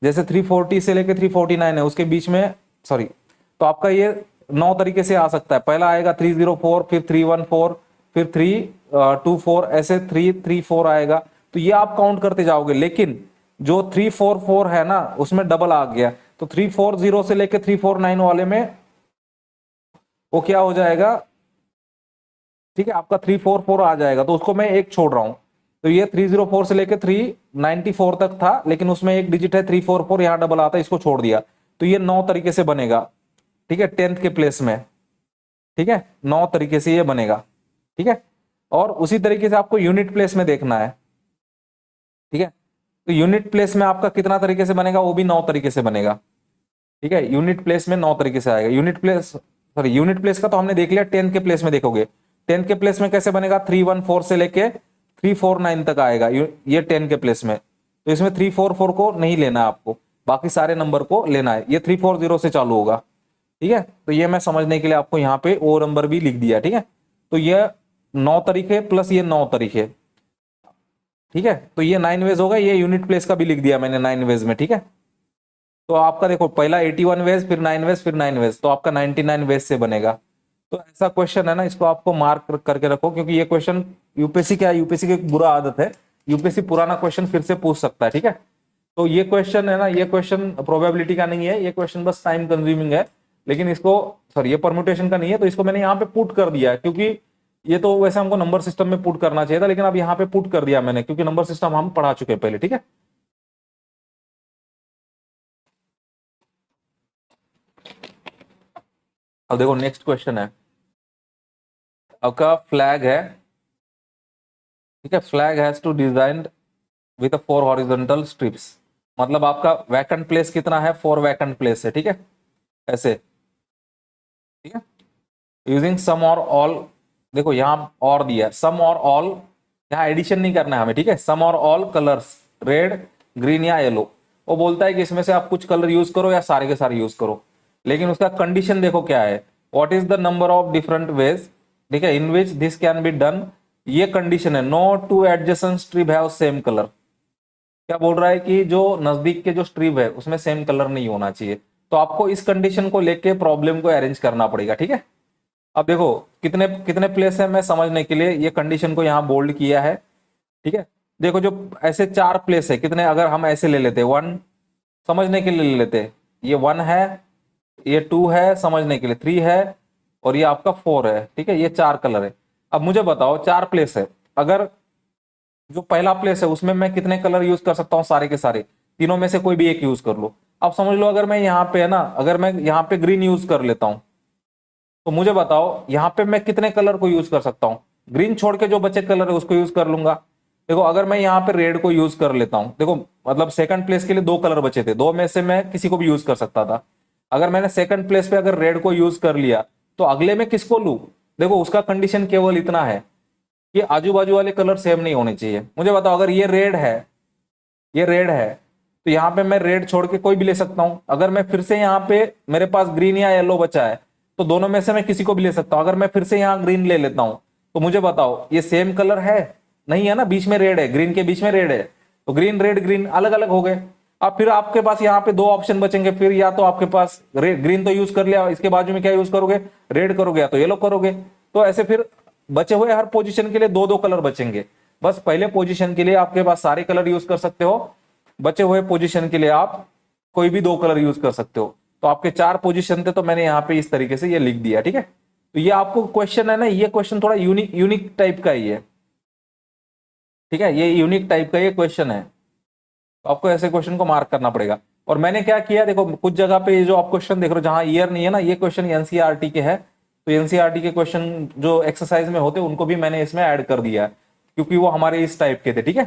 जैसे 340 से लेके 349 है उसके बीच में, सॉरी, तो आपका ये 9 तरीके से आ सकता है। पहला आएगा 304, फिर 314, फिर 324, ऐसे 334 आएगा। तो ये आप काउंट करते जाओगे, लेकिन जो 344 है ना उसमें डबल आ गया, तो 340 से लेके 349 वाले में वो क्या हो जाएगा, ठीक है, आपका 344 आ जाएगा, तो उसको मैं एक छोड़ रहा हूं। तो ये 304 से लेके 394 तक था, लेकिन उसमें एक डिजिट है 344, यहां डबल आता है, इसको छोड़ दिया। तो ये 9 तरीके से बनेगा, ठीक है, 10th के प्लेस में, ठीक है, 9 तरीके से ये बनेगा, ठीक है। और उसी तरीके से आपको यूनिट प्लेस में देखना है, ठीक है। तो यूनिट प्लेस में आपका कितना तरीके से बनेगा, वो भी 9 तरीके से बनेगा, ठीक है। यूनिट प्लेस में 9 तरीके से आएगा। Unit place, sorry, unit place का तो हमने देख लिया, 10th के प्लेस में देखोगे, 10th के प्लेस में कैसे बनेगा, 314 से लेके 349 तक आएगा ये 10 के प्लेस में। तो इसमें 344 को नहीं लेना है आपको, बाकी सारे नंबर को लेना है। ये 340 से चालू होगा, ठीक है। तो ये मैं समझने के लिए आपको यहाँ पे वो नंबर भी लिख दिया, ठीक है। तो ये 9 तरीके प्लस ये 9 तरीके, ठीक है। तो ये 9 वेज होगा, ये यूनिट प्लेस का भी लिख दिया मैंने 9 वेज में, ठीक है। तो आपका देखो पहला 81 वेज, फिर 9 वेज, फिर 9 वेज, तो आपका 99 वेज से बनेगा। तो ऐसा क्वेश्चन है ना, इसको आपको मार्क करके रखो, क्योंकि ये क्वेश्चन यूपीएससी क्या है, यूपीएससी की एक बुरा आदत है, यूपीएससी पुराना क्वेश्चन फिर से पूछ सकता है, ठीक है। तो ये क्वेश्चन है ना, ये क्वेश्चन प्रोबेबिलिटी का नहीं है, ये क्वेश्चन बस टाइम कंज्यूमिंग है, लेकिन इसको, सॉरी, ये परम्यूटेशन का नहीं है, तो इसको मैंने यहाँ पे पुट कर दिया है, क्योंकि ये तो वैसे हमको नंबर सिस्टम में पुट करना चाहिए था, लेकिन अब यहाँ पे पुट कर दिया मैंने, क्योंकि नंबर सिस्टम हम पढ़ा चुके हैं पहले, ठीक है। अब देखो नेक्स्ट क्वेश्चन है, आपका फ्लैग है, ठीक है, flag has to designed with 4 horizontal stripes, मतलब आपका वैकेंट प्लेस कितना है, 4 वैकेंट प्लेस है, ठीक है, ऐसे, ठीक है। यूजिंग सम और ऑल, देखो यहाँ और दिया सम और ऑल, यहाँ एडिशन नहीं करना है हमें, ठीक है। सम और ऑल कलर्स, रेड, ग्रीन या येलो, वो बोलता है कि इसमें से आप कुछ कलर यूज करो या सारे के सारे यूज करो, लेकिन उसका कंडीशन देखो क्या है, what is the number of different ways, ठीक है, in which this can be done. ये कंडीशन है, no two adjacent strip have same colour, क्या बोल रहा है कि जो नजदीक के जो स्ट्रिप है उसमें सेम कलर नहीं होना चाहिए। तो आपको इस कंडीशन को लेके प्रॉब्लम को अरेंज करना पड़ेगा, ठीक है। अब देखो कितने कितने प्लेस है, मैं समझने के लिए ये कंडीशन को यहाँ बोल्ड किया है, ठीक है। देखो जो ऐसे 4 प्लेस है, कितने, अगर हम ऐसे ले लेते 1, समझने के लिए ले लेते, ये 1 है, ये 2 है, समझने के लिए 3 है, और ये आपका 4 है, ठीक है, ये 4 कलर है। अब मुझे बताओ 4 प्लेस है, अगर जो पहला प्लेस है उसमें मैं कितने कलर यूज कर सकता हूँ, सारे के सारे, तीनों में से कोई भी एक यूज कर लो। अब समझ लो अगर मैं यहाँ पे है ना, अगर मैं यहाँ पे ग्रीन यूज कर लेता हूँ, तो मुझे बताओ यहाँ पे मैं कितने कलर को यूज कर सकता हूँ, ग्रीन छोड़ के जो बचे कलर है उसको यूज कर लूंगा। देखो अगर मैं यहाँ पे रेड को यूज कर लेता हूँ, देखो मतलब सेकंड प्लेस के लिए 2 कलर बचे थे, 2 में से मैं किसी को भी यूज कर सकता था। अगर मैंने सेकंड प्लेस पे अगर रेड को यूज कर लिया, तो अगले में किसको लू, देखो उसका कंडीशन केवल इतना है कि आजू बाजू वाले कलर सेम नहीं होने चाहिए। मुझे बताओ अगर ये रेड है, ये रेड है, तो यहाँ पे मैं रेड छोड़ के कोई भी ले सकता हूं। अगर मैं फिर से यहाँ पे मेरे पास ग्रीन या येलो बचा है, तो दोनों में से मैं किसी को भी ले सकता हूं। अगर मैं फिर से यहाँ ग्रीन ले लेता हूं, तो मुझे बताओ ये सेम कलर है? नहीं है ना, बीच में रेड है, ग्रीन के बीच में रेड है, तो ग्रीन रेड ग्रीन अलग अलग हो गए। अब फिर आपके पास यहाँ पे दो ऑप्शन बचेंगे, फिर या तो आपके पास ग्रीन तो यूज कर लिया, इसके बाजू में क्या यूज करोगे, रेड करोगे या तो येलो करोगे। तो ऐसे फिर बचे हुए हर पोजीशन के लिए दो दो कलर बचेंगे। बस पहले पोजीशन के लिए आपके पास सारे कलर यूज कर सकते हो, बचे हुए पोजीशन के लिए आप कोई भी दो कलर यूज कर सकते हो। तो आपके चार पोजीशन थे, तो मैंने यहाँ पे इस तरीके से ये लिख दिया, ठीक है। तो ये आपको क्वेश्चन है ना, ये क्वेश्चन थोड़ा यूनिक यूनिक टाइप का ही है, ठीक है, ये यूनिक टाइप का ये क्वेश्चन है, तो आपको ऐसे क्वेश्चन को मार्क करना पड़ेगा। और मैंने क्या किया, देखो कुछ जगह पे ये जो आप क्वेश्चन देख रहे हो जहां ईयर नहीं है ना, ये क्वेश्चन एनसीईआरटी के है, तो एनसीईआरटी के क्वेश्चन जो एक्सरसाइज में होते उनको भी मैंने इसमें ऐड कर दिया है, क्योंकि वो हमारे इस टाइप के थे, ठीक है।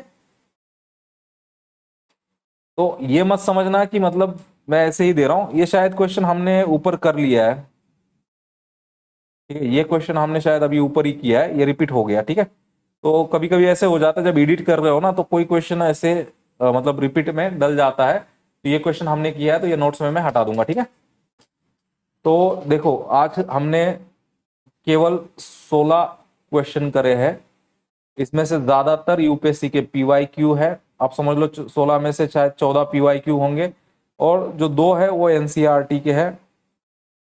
तो ये मत समझना कि मतलब मैं ऐसे ही दे रहा हूं, ये शायद क्वेश्चन हमने ऊपर कर लिया है, ठीक है, ये क्वेश्चन हमने शायद अभी ऊपर ही किया है, ये रिपीट हो गया, ठीक है। तो कभी कभी ऐसे हो जाता है जब एडिट कर रहे हो ना, तो कोई क्वेश्चन ऐसे मतलब रिपीट में डल जाता है, तो ये क्वेश्चन हमने किया है, तो ये नोट्स में मैं हटा दूंगा, ठीक है। तो देखो आज हमने केवल 16 क्वेश्चन करे हैं, इसमें से ज्यादातर यूपीएससी के पीवाईक्यू है, आप समझ लो 16 में से शायद 14 पीवाईक्यू होंगे, और जो दो है वो एनसीईआरटी के है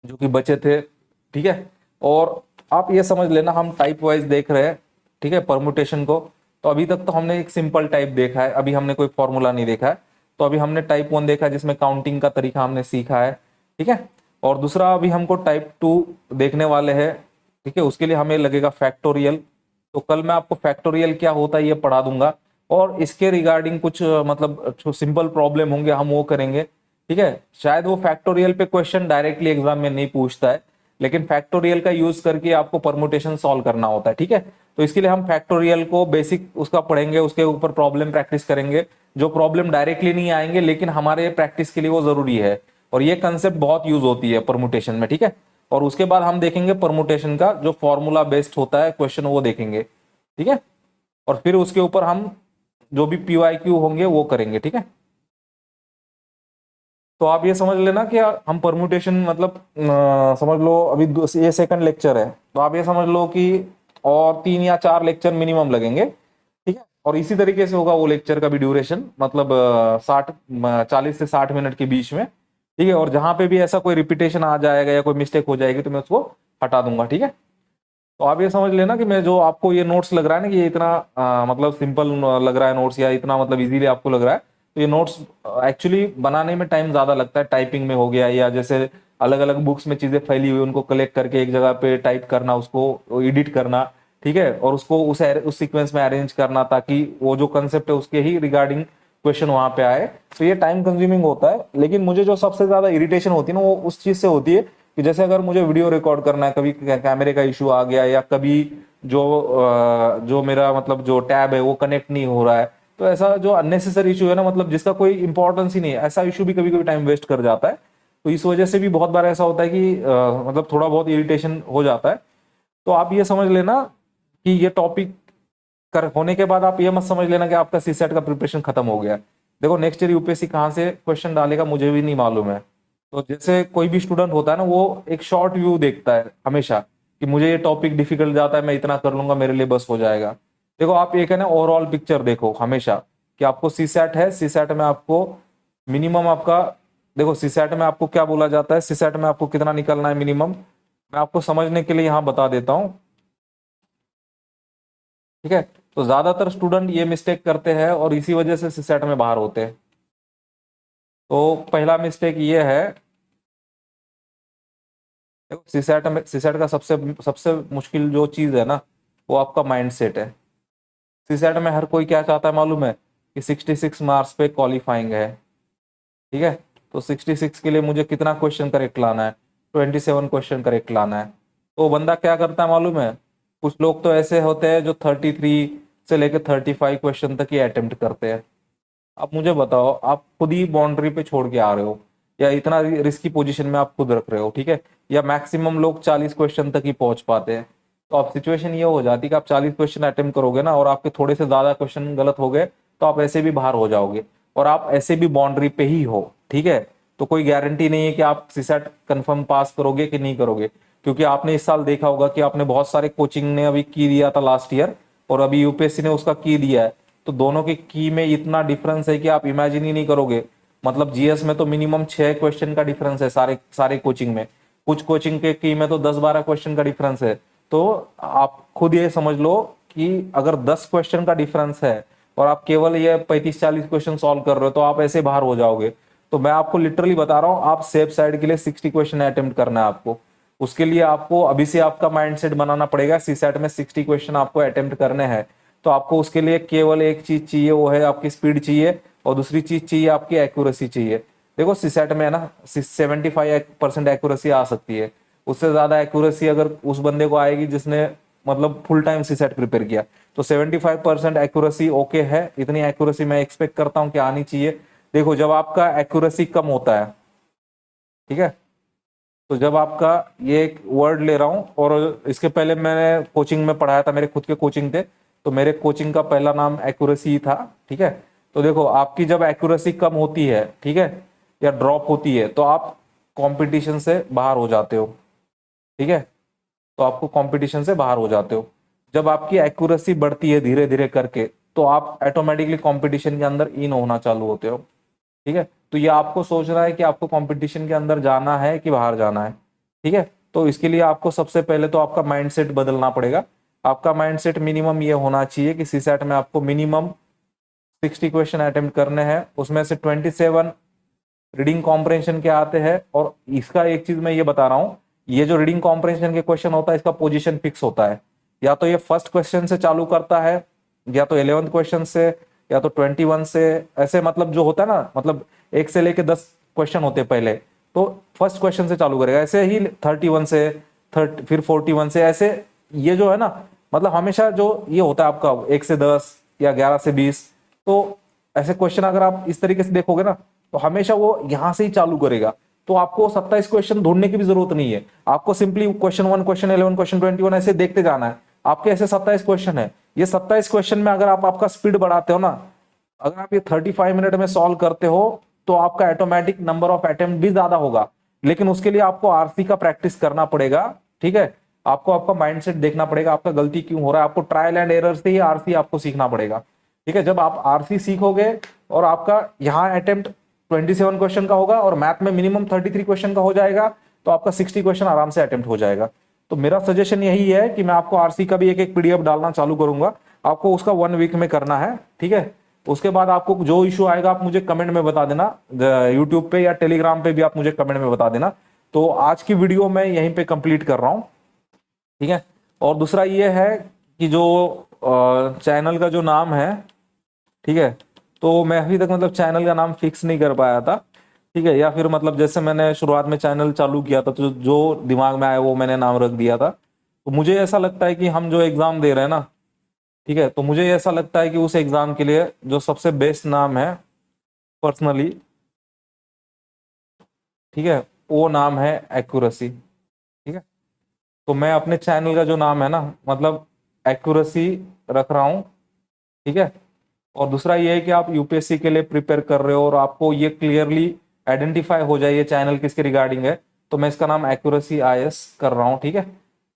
जो कि बचे थे, ठीक है। और आप ये समझ लेना हम टाइप वाइज देख रहे हैं, ठीक है, परमुटेशन को। तो अभी तक तो हमने एक सिंपल टाइप देखा है, अभी हमने कोई फॉर्मूला नहीं देखा है। तो अभी हमने टाइप 1 देखा है जिसमें काउंटिंग का तरीका हमने सीखा है, ठीक है। और दूसरा अभी हमको टाइप 2 देखने वाले हैं, ठीक है, उसके लिए हमें लगेगा फैक्टोरियल। तो कल मैं आपको फैक्टोरियल क्या होता है ये पढ़ा दूंगा, और इसके रिगार्डिंग कुछ मतलब जो सिंपल प्रॉब्लम होंगे हम वो करेंगे, ठीक है। शायद वो फैक्टोरियल पे क्वेश्चन डायरेक्टली एग्जाम में नहीं पूछता है, लेकिन फैक्टोरियल का यूज करके आपको परमुटेशन सॉल्व करना होता है, ठीक है। तो इसके लिए हम फैक्टोरियल को बेसिक उसका पढ़ेंगे, उसके ऊपर प्रॉब्लम प्रैक्टिस करेंगे, जो प्रॉब्लम डायरेक्टली नहीं आएंगे लेकिन हमारे प्रैक्टिस के लिए वो जरूरी है, और ये कंसेप्ट बहुत यूज होती है परमुटेशन में, ठीक है। और उसके बाद हम देखेंगे परमुटेशन का जो फॉर्मूला बेस्ड होता है क्वेश्चन वो देखेंगे, ठीक है। और फिर उसके ऊपर हम जो भी पीवाईक्यू होंगे वो करेंगे, ठीक है। तो आप ये समझ लेना कि हम परमुटेशन मतलब समझ लो अभी ये सेकंड लेक्चर है, तो आप ये समझ लो कि और 3 या 4 लेक्चर मिनिमम लगेंगे, ठीक है। और इसी तरीके से होगा वो लेक्चर का भी ड्यूरेशन, मतलब 40 से 60 मिनट के बीच में, ठीक है। और जहां पे भी ऐसा कोई रिपीटेशन आ जाएगा या कोई मिस्टेक हो जाएगी तो मैं उसको हटा दूंगा, ठीक है। तो आप ये समझ लेना कि मैं जो आपको ये नोट्स लग रहा है ना कि ये इतना मतलब सिंपल लग रहा है नोट्स, या इतना मतलब इजीली आपको लग रहा है, तो ये नोट्स एक्चुअली बनाने में टाइम ज्यादा लगता है, टाइपिंग में हो गया, या जैसे अलग अलग बुक्स में चीजें फैली हुई उनको कलेक्ट करके एक जगह पे टाइप करना, उसको एडिट करना, ठीक है, और उसको उस सीक्वेंस में अरेंज करना ताकि वो जो कंसेप्ट है उसके ही रिगार्डिंग क्वेश्चन वहां पे आए। तो ये टाइम कंज्यूमिंग होता है, लेकिन मुझे जो सबसे ज्यादा इरिटेशन होती है ना वो उस चीज से होती है कि जैसे अगर मुझे वीडियो रिकॉर्ड करना है, कभी कैमरे का इशू आ गया, या कभी जो मेरा मतलब जो टैब है वो कनेक्ट नहीं हो रहा है, तो ऐसा जो अननेसेसरी इशू है ना, मतलब जिसका कोई इंपॉर्टेंस ही नहीं है, ऐसा इशू भी कभी कभी टाइम वेस्ट कर जाता है। तो इस वजह से भी बहुत बार ऐसा होता है कि मतलब थोड़ा बहुत इरिटेशन हो जाता है। तो आप ये समझ लेना कि ये टॉपिक कर होने के बाद आप ये मत समझ लेना कि आपका सीसेट का प्रिपरेशन खत्म हो गया। देखो नेक्स्ट ईयर यूपीएससी कहाँ से क्वेश्चन डालेगा मुझे भी नहीं मालूम है। तो जैसे कोई भी स्टूडेंट होता है ना, वो एक शॉर्ट व्यू देखता है हमेशा कि मुझे ये टॉपिक डिफिकल्ट जाता है, मैं इतना कर लूंगा मेरे लिए बस हो जाएगा। देखो आप एक है ना ओवरऑल पिक्चर देखो हमेशा कि आपको सीसेट है, सीसेट में आपको मिनिमम आपका, देखो सीसेट में आपको क्या बोला जाता है, सीसेट में आपको कितना निकलना है मिनिमम, मैं आपको समझने के लिए यहाँ बता देता हूँ, ठीक है। तो ज्यादातर स्टूडेंट ये मिस्टेक करते हैं और इसी वजह से सीसेट में बाहर होते हैं। तो पहला मिस्टेक ये है, देखो सीसेट में, सीसेट का सबसे सबसे मुश्किल जो चीज है ना वो आपका माइंड सेट है। सीसेट में हर कोई क्या चाहता है मालूम है कि 66 मार्क्स पे क्वालिफाइंग है, ठीक है। तो 66 के लिए मुझे कितना क्वेश्चन करेक्ट लाना है, 27 क्वेश्चन करेक्ट लाना है। तो बंदा क्या करता है मालूम है, कुछ लोग तो ऐसे होते हैं जो 33 से लेकर 35 क्वेश्चन तक ही अटेम्प्ट करते हैं। अब मुझे बताओ आप खुद ही बाउंड्री पे छोड़ के आ रहे हो, या इतना रिस्की पोजीशन में आप खुद रख रहे हो, ठीक है। या मैक्सिमम लोग 40 क्वेश्चन तक ही पहुंच पाते हैं। तो अब सिचुएशन ये हो जाती है कि आप 40 क्वेश्चन अटेम्प्ट करोगे ना और आपके थोड़े से ज्यादा क्वेश्चन गलत हो गए तो आप ऐसे भी बाहर हो जाओगे, और आप ऐसे भी बाउंड्री पे ही हो, ठीक है। तो कोई गारंटी नहीं है कि आप सीसेट कंफर्म पास करोगे कि नहीं करोगे। क्योंकि आपने इस साल देखा होगा कि आपने बहुत सारे कोचिंग ने अभी की दिया था लास्ट ईयर, और अभी यूपीएससी ने उसका की दिया है। तो दोनों के की में इतना डिफरेंस है कि आप इमेजिन ही नहीं करोगे। मतलब जीएस में तो मिनिमम 6 क्वेश्चन का डिफरेंस है सारे सारे कोचिंग में, कुछ कोचिंग के की में तो 10-12 क्वेश्चन का डिफरेंस है। तो आप खुद ये समझ लो कि अगर 10 क्वेश्चन का डिफरेंस है और आप केवल ये 35-40 क्वेश्चन सॉल्व कर रहे हो, तो आप ऐसे बाहर हो जाओगे। तो मैं आपको लिटरली बता रहा हूँ, आप सेफ साइड के लिए 60 क्वेश्चन अटेम्प्ट करना है आपको। उसके लिए आपको अभी से आपका माइंडसेट बनाना पड़ेगा, सीसैट में 60 क्वेश्चन आपको अटेम्प्ट करने हैं। तो आपको उसके लिए केवल एक चीज चाहिए, वो है आपकी स्पीड चाहिए, और दूसरी चीज चाहिए आपकी एक्यूरेसी चाहिए। देखो सीसैट में है ना 75% एक्यूरेसी आ सकती है, उससे ज्यादा एक्यूरेसी अगर उस बंदे को आएगी जिसने मतलब फुल टाइम सीसैट प्रिपेयर किया, तो 75% एक्यूरेसी ओके है। इतनी एक्यूरेसी मैं एक्सपेक्ट करता हूँ कि आनी चाहिए। देखो जब आपका एक्यूरेसी कम होता है, ठीक है, तो जब आपका ये एक वर्ड ले रहा हूं, और इसके पहले मैंने कोचिंग में पढ़ाया था, मेरे खुद के कोचिंग थे, तो मेरे कोचिंग का पहला नाम एक्यूरेसी था, ठीक है। तो देखो आपकी जब एक्यूरेसी कम होती है, ठीक है, या ड्रॉप होती है, तो आप कंपटीशन से बाहर हो जाते हो, ठीक है। तो आपको कंपटीशन से बाहर हो जाते हो। जब आपकी एक्यूरेसी बढ़ती है धीरे धीरे करके, तो आप ऑटोमेटिकली कंपटीशन के अंदर इन होना चालू होते हो, ठीक है। तो ये आपको सोचना है कि आपको कंपटीशन के अंदर जाना है कि बाहर जाना है, ठीक है। तो इसके लिए आपको सबसे पहले तो आपका माइंडसेट बदलना पड़ेगा। आपका माइंडसेट मिनिमम ये होना चाहिए कि सीसैट में आपको मिनिमम 60 क्वेश्चन अटेम्प्ट करने हैं, उसमें से 27 रीडिंग कॉम्प्रहेंशन के आते हैं। और इसका एक चीज मैं ये बता रहा हूँ, ये जो रीडिंग कॉम्प्रहेंशन के क्वेश्चन होता है, इसका पोजीशन फिक्स होता है। या तो ये फर्स्ट क्वेश्चन से चालू करता है, या तो 11th क्वेश्चन से, या तो 21 से, ऐसे मतलब जो होता है ना, मतलब 1 से लेके 10 क्वेश्चन होते हैं पहले, तो फर्स्ट क्वेश्चन से चालू करेगा, ऐसे ही 31 से 30, फिर 41 से, ऐसे ये जो है ना, मतलब हमेशा जो ये होता है आपका 1 से 10 या 11 से 20, तो ऐसे क्वेश्चन अगर आप इस तरीके से देखोगे ना, तो हमेशा वो यहां से ही चालू करेगा। तो आपको 27 क्वेश्चन ढूंढने की भी जरूरत नहीं है, आपको सिंपली क्वेश्चन 1, क्वेश्चन 11, क्वेश्चन 21 ऐसे देखते जाना है। आपके ऐसे 27 क्वेश्चन है, ये 27 क्वेश्चन में अगर आप आपका स्पीड बढ़ाते हो ना, अगर आप ये 35 मिनट में सॉल्व करते हो, तो आपका ऑटोमेटिक नंबर ऑफ अटेम्प्ट भी ज्यादा होगा। लेकिन उसके लिए आपको आरसी का प्रैक्टिस करना पड़ेगा, ठीक है। आपको आपका माइंडसेट देखना पड़ेगा, आपका गलती क्यों हो रहा है, आपको ट्रायल एंड एरर से ही आरसी आपको सीखना पड़ेगा, ठीक है। जब आप आरसी सीखोगे और आपका यहाँ अटेम्प्ट 27 क्वेश्चन का होगा और मैथ में मिनिमम 33 क्वेश्चन का हो जाएगा, तो आपका 60 क्वेश्चन आराम से अटेम्प्ट हो जाएगा। तो मेरा सजेशन यही है कि मैं आपको आरसी का भी एक एक पीडीएफ डालना चालू करूंगा, आपको उसका 1 वीक में करना है, ठीक है। उसके बाद आपको जो इशू आएगा आप मुझे कमेंट में बता देना, यूट्यूब पे या टेलीग्राम पे भी आप मुझे कमेंट में बता देना। तो आज की वीडियो मैं यहीं पे कंप्लीट कर रहा हूँ, ठीक है। और दूसरा ये है कि जो चैनल का जो नाम है, ठीक है, तो मैं अभी तक मतलब चैनल का नाम फिक्स नहीं कर पाया था, ठीक है। या फिर मतलब जैसे मैंने शुरुआत में चैनल चालू किया था, तो जो दिमाग में आया वो मैंने नाम रख दिया था। तो मुझे ऐसा लगता है कि हम जो एग्जाम दे रहे हैं ना, ठीक है, तो मुझे ऐसा लगता है कि उस एग्जाम के लिए जो सबसे बेस्ट नाम है पर्सनली, ठीक है, वो नाम है एक्यूरेसी, ठीक है। तो मैं अपने चैनल का जो नाम है ना, मतलब एक्यूरेसी रख रहा हूँ, ठीक है। और दूसरा ये है कि आप यूपीएससी के लिए प्रिपेयर कर रहे हो और आपको ये क्लियरली आइडेंटिफाई हो जाए ये चैनल किसके रिगार्डिंग है, तो मैं इसका नाम एक्यूरेसी आईएएस कर रहा हूँ, ठीक है।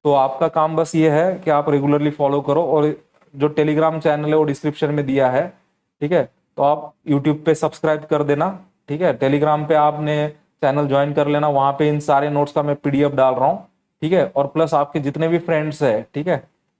तो आपका काम बस ये है कि आप रेगुलरली फॉलो करो, और जो टेलीग्राम चैनल है वो डिस्क्रिप्शन में दिया है, ठीक है। तो आप यूट्यूब पे सब्सक्राइब कर देना, ठीक है। टेलीग्राम पे आपने चैनल ज्वाइन कर लेना, वहां पे इन सारे नोट्स का मैं पीडीएफ डाल रहा हूँ, ठीक है। और प्लस आपके जितने भी फ्रेंड्स है, ठीक है,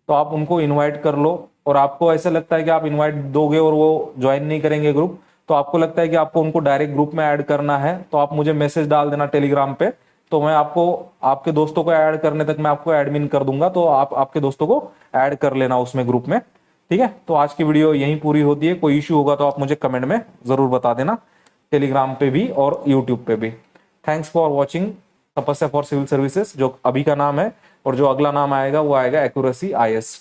तो आप उनको इनवाइट कर लो। और आपको ऐसा लगता है कि आप इनवाइट दोगे और वो ज्वाइन नहीं करेंगे ग्रुप, तो आपको लगता है कि आपको उनको डायरेक्ट ग्रुप में ऐड करना है, तो आप मुझे मैसेज डाल देना टेलीग्राम पे, तो मैं आपको आपके दोस्तों को ऐड करने तक मैं आपको एडमिन कर दूंगा, तो आप आपके दोस्तों को ऐड कर लेना उसमें ग्रुप में, ठीक है। तो आज की वीडियो यहीं पूरी होती है, कोई इश्यू होगा तो आप मुझे कमेंट में जरूर बता देना, टेलीग्राम पे भी और यूट्यूब पे भी। थैंक्स फॉर वॉचिंग तपस्या फॉर सिविल सर्विसेज, जो अभी का नाम है, और जो अगला नाम आएगा वो आएगा एक्यूरेसी आईएएस।